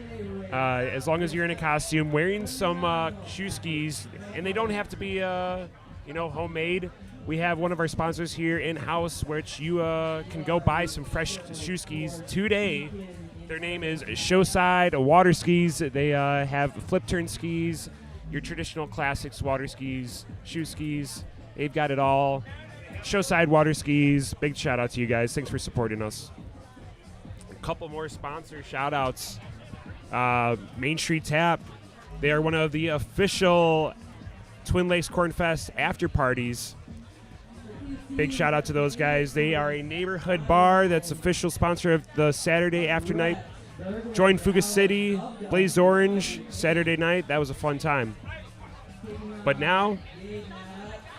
as long as you're in a costume, wearing some shoe skis, and they don't have to be, homemade. We have one of our sponsors here in-house, which you can go buy some fresh shoe skis today. Their name is Showside Water Skis. They have flip turn skis, your traditional classics water skis, shoe skis. They've got it all. Showside Water Skis. Big shout out to you guys. Thanks for supporting us. A couple more sponsor shout outs. Main Street Tap. They are one of the official Twin Lakes Corn Fest after parties. Big shout out to those guys. They are a neighborhood bar that's official sponsor of the Saturday after night. Join Fuga City, Blazed Orange, Saturday night. That was a fun time. But now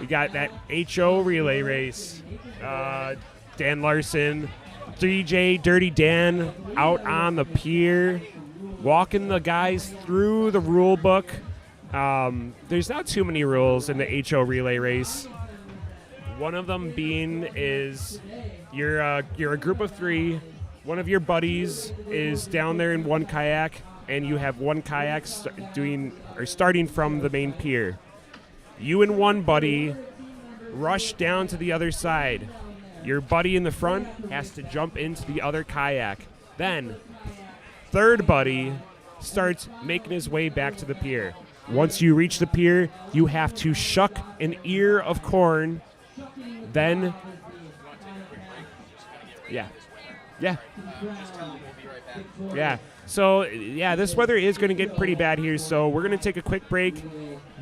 we got that HO relay race. Dan Larson, 3J Dirty Dan out on the pier, walking the guys through the rule book. There's not too many rules in the HO relay race. One of them being is you're a group of three. One of your buddies is down there in one kayak, and you have one kayak starting from the main pier. You and one buddy rush down to the other side. Your buddy in the front has to jump into the other kayak. Then, third buddy starts making his way back to the pier. Once you reach the pier, you have to shuck an ear of corn. Then, yeah. So, this weather is going to get pretty bad here, so we're going to take a quick break,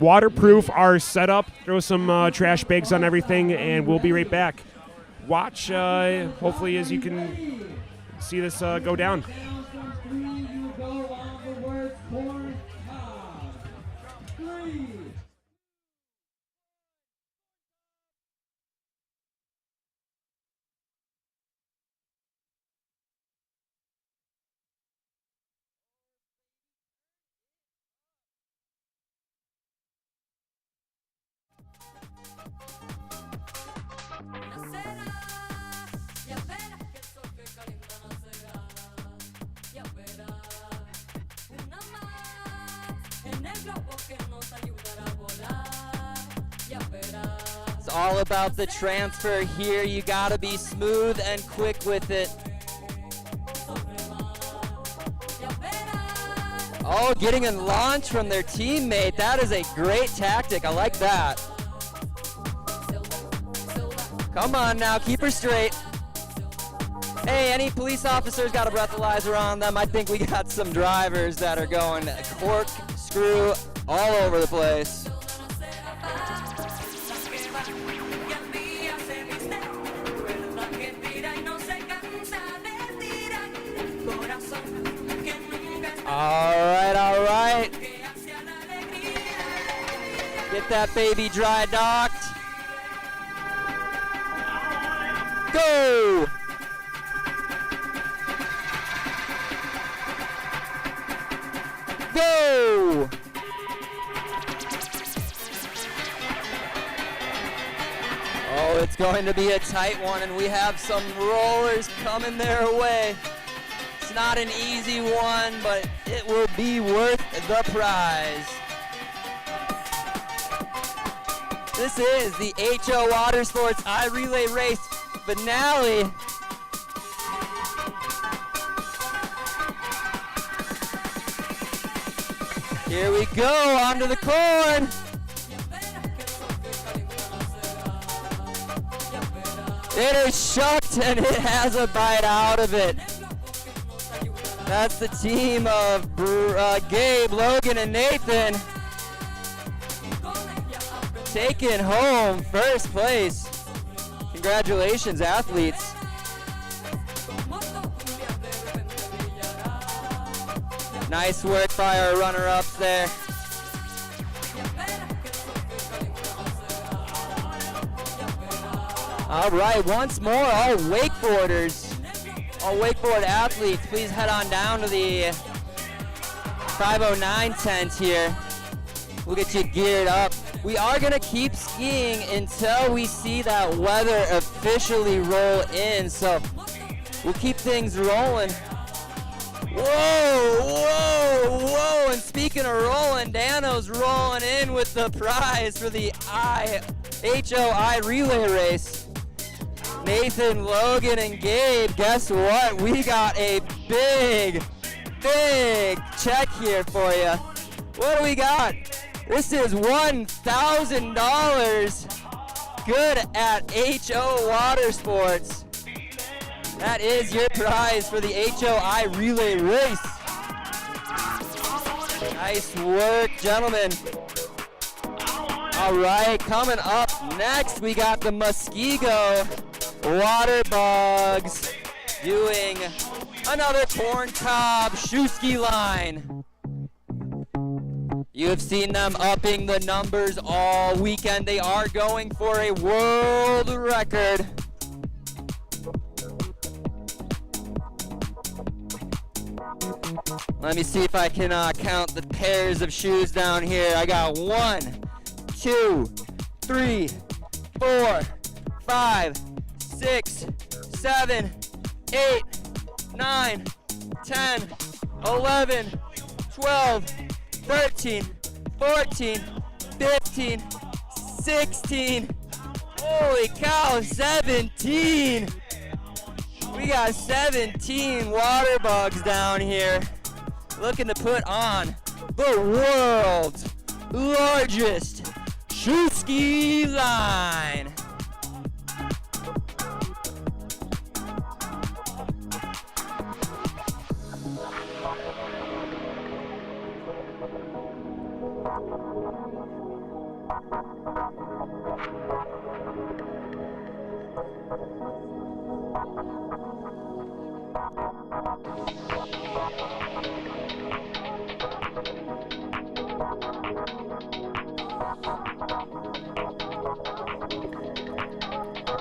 waterproof our setup, throw some trash bags on everything, and we'll be right back. Watch, hopefully, as you can see this go down. It's all about the transfer here. You gotta be smooth and quick with it. Oh, getting a launch from their teammate. That is a great tactic. I like that. Come on now, keep her straight. Hey, any police officers got a breathalyzer on them? I think we got some drivers that are going corkscrew all over the place. All right. Get that baby dry docked. Go! Go! Oh, it's going to be a tight one, and we have some rollers coming their way. It's not an easy one, but it will be worth the prize. This is the HO Water Sports iRelay Race finale. Here we go, onto the corn. It is shucked and it has a bite out of it. That's the team of Gabe, Logan, and Nathan taking home first place. Congratulations, athletes. Nice work by our runner-ups there. All right, once more, all wakeboarders, all wakeboard athletes, please head on down to the 509 tent here. We'll get you geared up. We are gonna keep skiing until we see that weather officially roll in, so we'll keep things rolling. Whoa, whoa, whoa. And speaking of rolling, Dano's rolling in with the prize for the HOI relay race. Nathan, Logan, and Gabe, guess what? We got a big check here for you. What do we got? This is $1,000 good at HO Water Sports. That is your prize for the HOI relay race. Nice work, gentlemen. All right, coming up next, we got the Muskego Water Bugs doing another corn cob shoe ski line. You have seen them upping the numbers all weekend. They are going for a world record. Let me see if I can count the pairs of shoes down here. I got 1, 2, 3, 4, 5, 6, 7, 8, 9, 10, 11, 12, 13, 14, 15, 16. Holy cow, 17. We got 17 water bugs down here looking to put on the world's largest shoe ski line.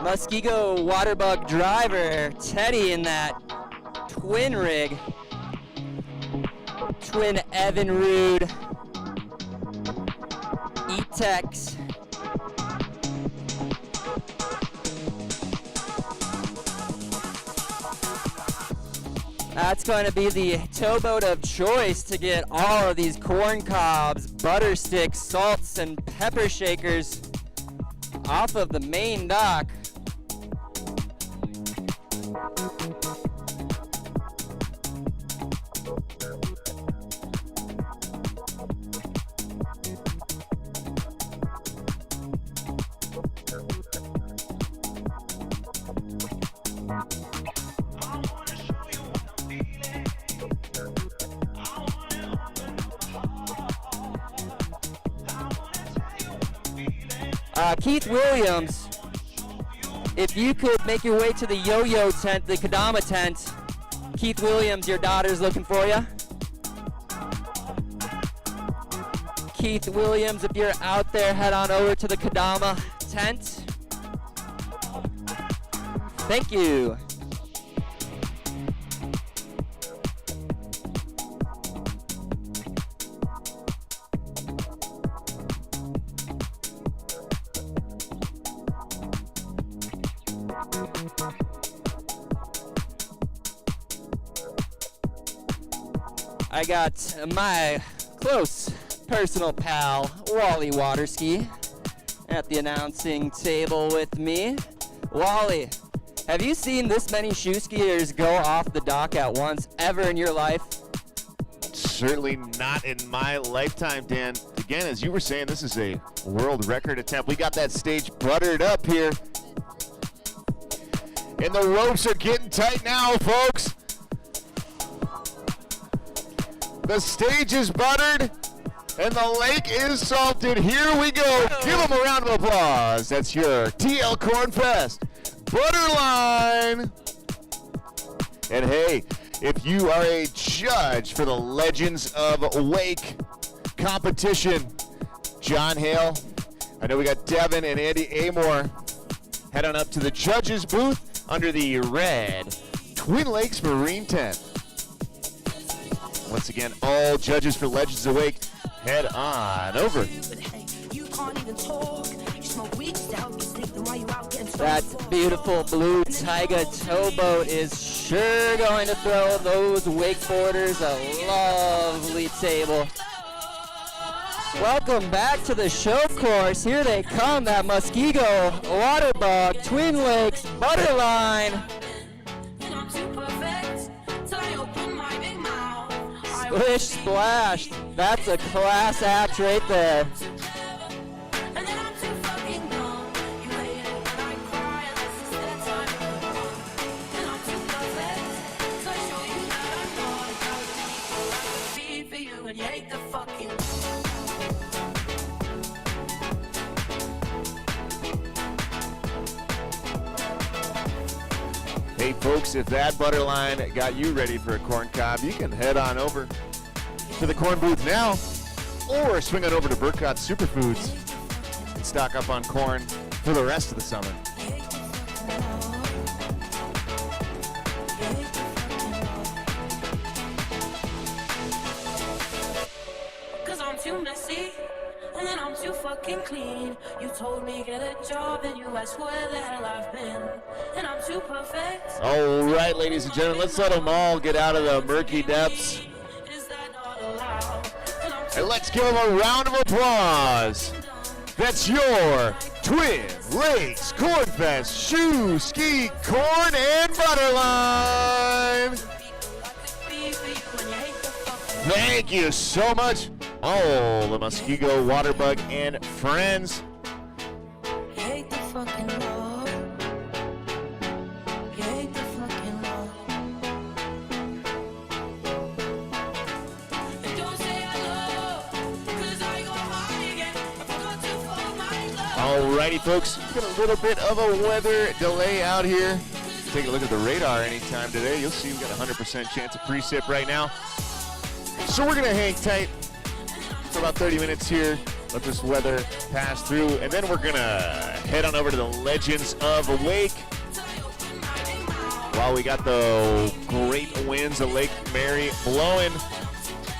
Muskego Waterbug driver Teddy in that twin rig. Twin Evinrude E-Tex. That's going to be the towboat of choice to get all of these corn cobs, butter sticks, salts, and pepper shakers off of the main dock. Keith Williams, if you could make your way to the yo-yo tent, the Kadama tent. Keith Williams, your daughter's looking for you. Keith Williams, if you're out there, head on over to the Kadama tent. Thank you. I got my close personal pal, Wally Waterski, at the announcing table with me. Wally, have you seen this many shoe skiers go off the dock at once ever in your life? Certainly not in my lifetime, Dan. Again, as you were saying, this is a world record attempt. We got that stage buttered up here. And the ropes are getting tight now, folks. The stage is buttered, and the lake is salted. Here we go. Give them a round of applause. That's your TL Cornfest butter line. And hey, if you are a judge for the Legends of Wake competition, John Hale, I know we got Devin and Andy Amore. Head on up to the judges booth under the red Twin Lakes Marine tent. Once again, all judges for Legends Awake, head on over. That beautiful blue Taiga towboat is sure going to throw those wakeboarders a lovely table. Welcome back to the show course. Here they come, that Muskego, Waterbug, Twin Lakes, Butterline. Splish Splash. That's a class act right there. Hey folks, if that Butterline got you ready for a corn cob, you can head on over to the corn booth now, or swing on over to Burkott Superfoods and stock up on corn for the rest of the summer. Cause I'm too messy, and then I'm too fucking clean. You told me get a job, and you asked where the hell I've been. And I'm too perfect. All right, ladies and gentlemen, let's let them all get out of the murky depths. And let's give them a round of applause. That's your Twin Lakes Cornfest Shoe, Ski, Corn, and Butterline. Thank you so much, all the Muskego, Waterbug, and friends. Hate the fucking love. Hate the fucking love. And don't say I love, cause I go high again. I forgot to fall my love. Alrighty, folks, got a little bit of a weather delay out here. Take a look at the radar anytime today. You'll see we've got a 100% chance of precip right now. So we're gonna hang tight for about 30 minutes here. Let this weather pass through, and then we're gonna head on over to the Legends of Wake. While we got the great winds of Lake Mary blowing,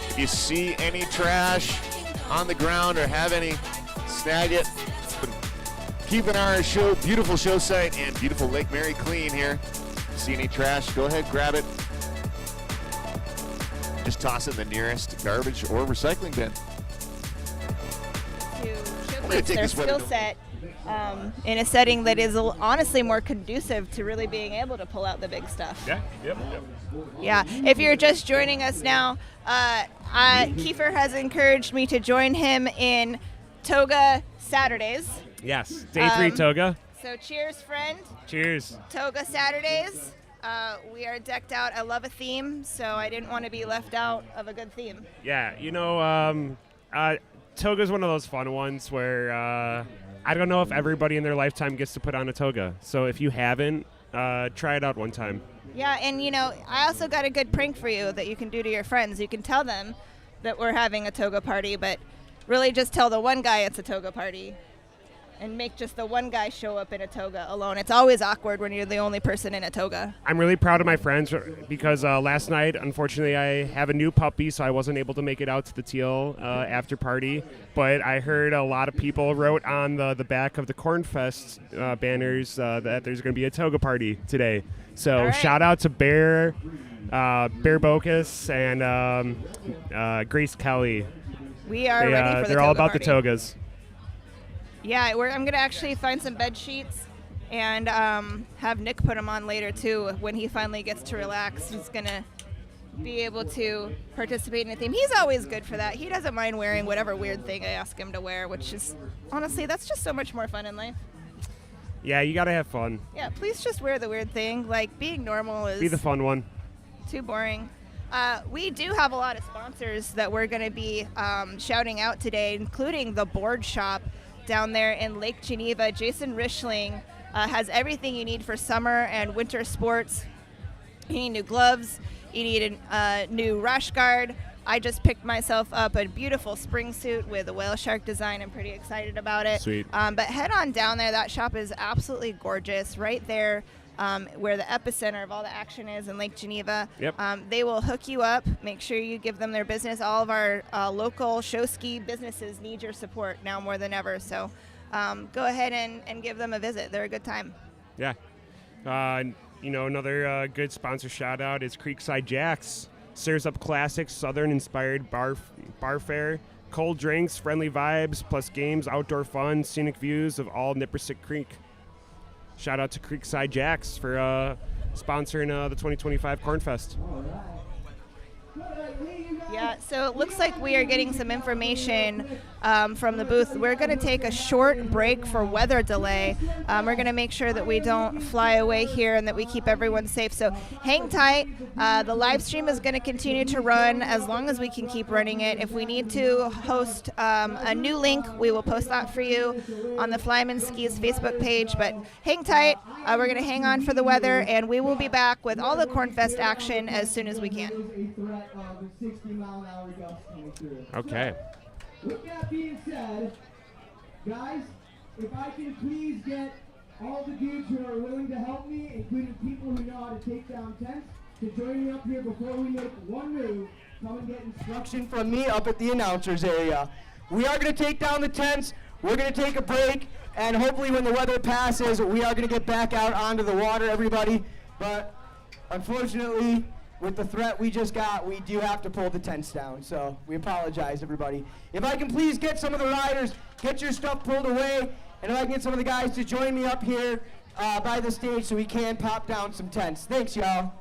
if you see any trash on the ground or have any, snag it. Keeping our show, beautiful show site and beautiful Lake Mary clean here. See any trash, go ahead, grab it. Just toss it in the nearest garbage or recycling bin. To showcase their skill set in a setting that is honestly more conducive to really being able to pull out the big stuff. Yeah, yep. Yeah, if you're just joining us now, Kiefer has encouraged me to join him in Toga Saturdays. Yes, day 3 Toga. So cheers, friend. Cheers. Toga Saturdays. We are decked out. I love a theme, so I didn't want to be left out of a good theme. Yeah, you know, Toga's one of those fun ones where I don't know if everybody in their lifetime gets to put on a toga. So if you haven't, try it out one time. Yeah, and you know, I also got a good prank for you that you can do to your friends. You can tell them that we're having a toga party, but really just tell the one guy it's a toga party. And make just the one guy show up in a toga alone. It's always awkward when you're the only person in a toga. I'm really proud of my friends because last night, unfortunately, I have a new puppy, so I wasn't able to make it out to the teal after party. But I heard a lot of people wrote on the back of the Cornfest banners that there's going to be a toga party today. So shout out to Bear Bocus and Grace Kelly. We are ready for the They're toga all about party. the togas. Yeah, I'm going to actually find some bed sheets and have Nick put them on later, too. When he finally gets to relax, he's going to be able to participate in a theme. He's always good for that. He doesn't mind wearing whatever weird thing I ask him to wear, which is, honestly, that's just so much more fun in life. Yeah, you got to have fun. Yeah, please just wear the weird thing. Like, being normal is... Be the fun one. Too boring. We do have a lot of sponsors that we're going to be shouting out today, including the Board Shop down there in Lake Geneva. Jason Rishling has everything you need for summer and winter sports. You need new gloves. You need a new rash guard. I just picked myself up a beautiful spring suit with a whale shark design. I'm pretty excited about it. Sweet. But head on down there. That shop is absolutely gorgeous. Right there where the epicenter of all the action is in Lake Geneva. Yep. They will hook you up. Make sure you give them their business. All of our local show ski businesses need your support now more than ever. So go ahead and give them a visit. They're a good time. Yeah. Another good sponsor shout out is Creekside Jacks. Serves up classic Southern-inspired bar fare, cold drinks, friendly vibes, plus games, outdoor fun, scenic views of all Nippersick Creek. Shout out to Creekside Jacks for sponsoring the 2025 Corn Fest. Yeah, so it looks like we are getting some information from the booth. We're going to take a short break for weather delay. We're going to make sure that we don't fly away here and that we keep everyone safe. So hang tight. The live stream is going to continue to run as long as we can keep running it. If we need to host a new link, we will post that for you on the Flyman Skis Facebook page. But hang tight. We're going to hang on for the weather, and we will be back with all the Cornfest action as soon as we can. Okay. With that being said, guys, if I can please get all the dudes who are willing to help me, including people who know how to take down tents, to join me up here before we make one move, come and get instruction from me up at the announcers area. We are going to take down the tents, we're going to take a break, and hopefully when the weather passes, we are going to get back out onto the water, everybody. But unfortunately, with the threat we just got, we do have to pull the tents down, so we apologize, everybody. If I can please get some of the riders, get your stuff pulled away, and if I can get some of the guys to join me up here by the stage so we can pop down some tents. Thanks, y'all.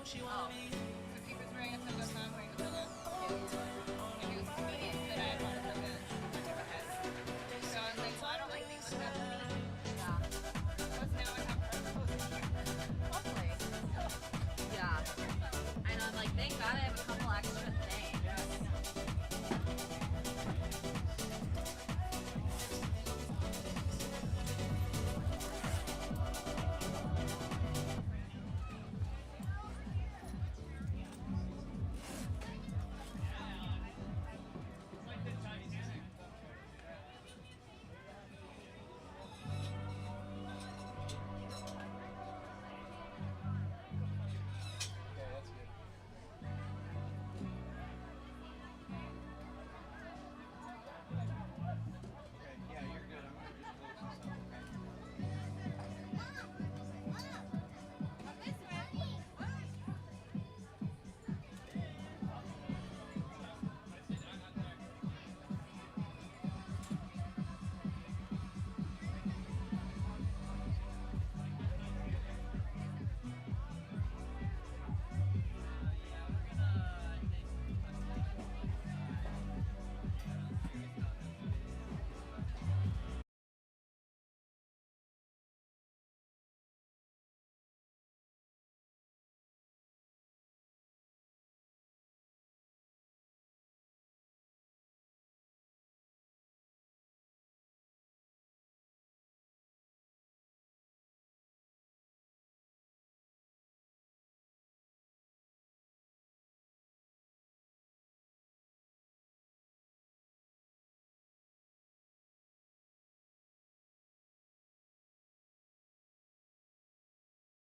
She wanna be. So keep it wearing a toga, so I'm wearing a toga.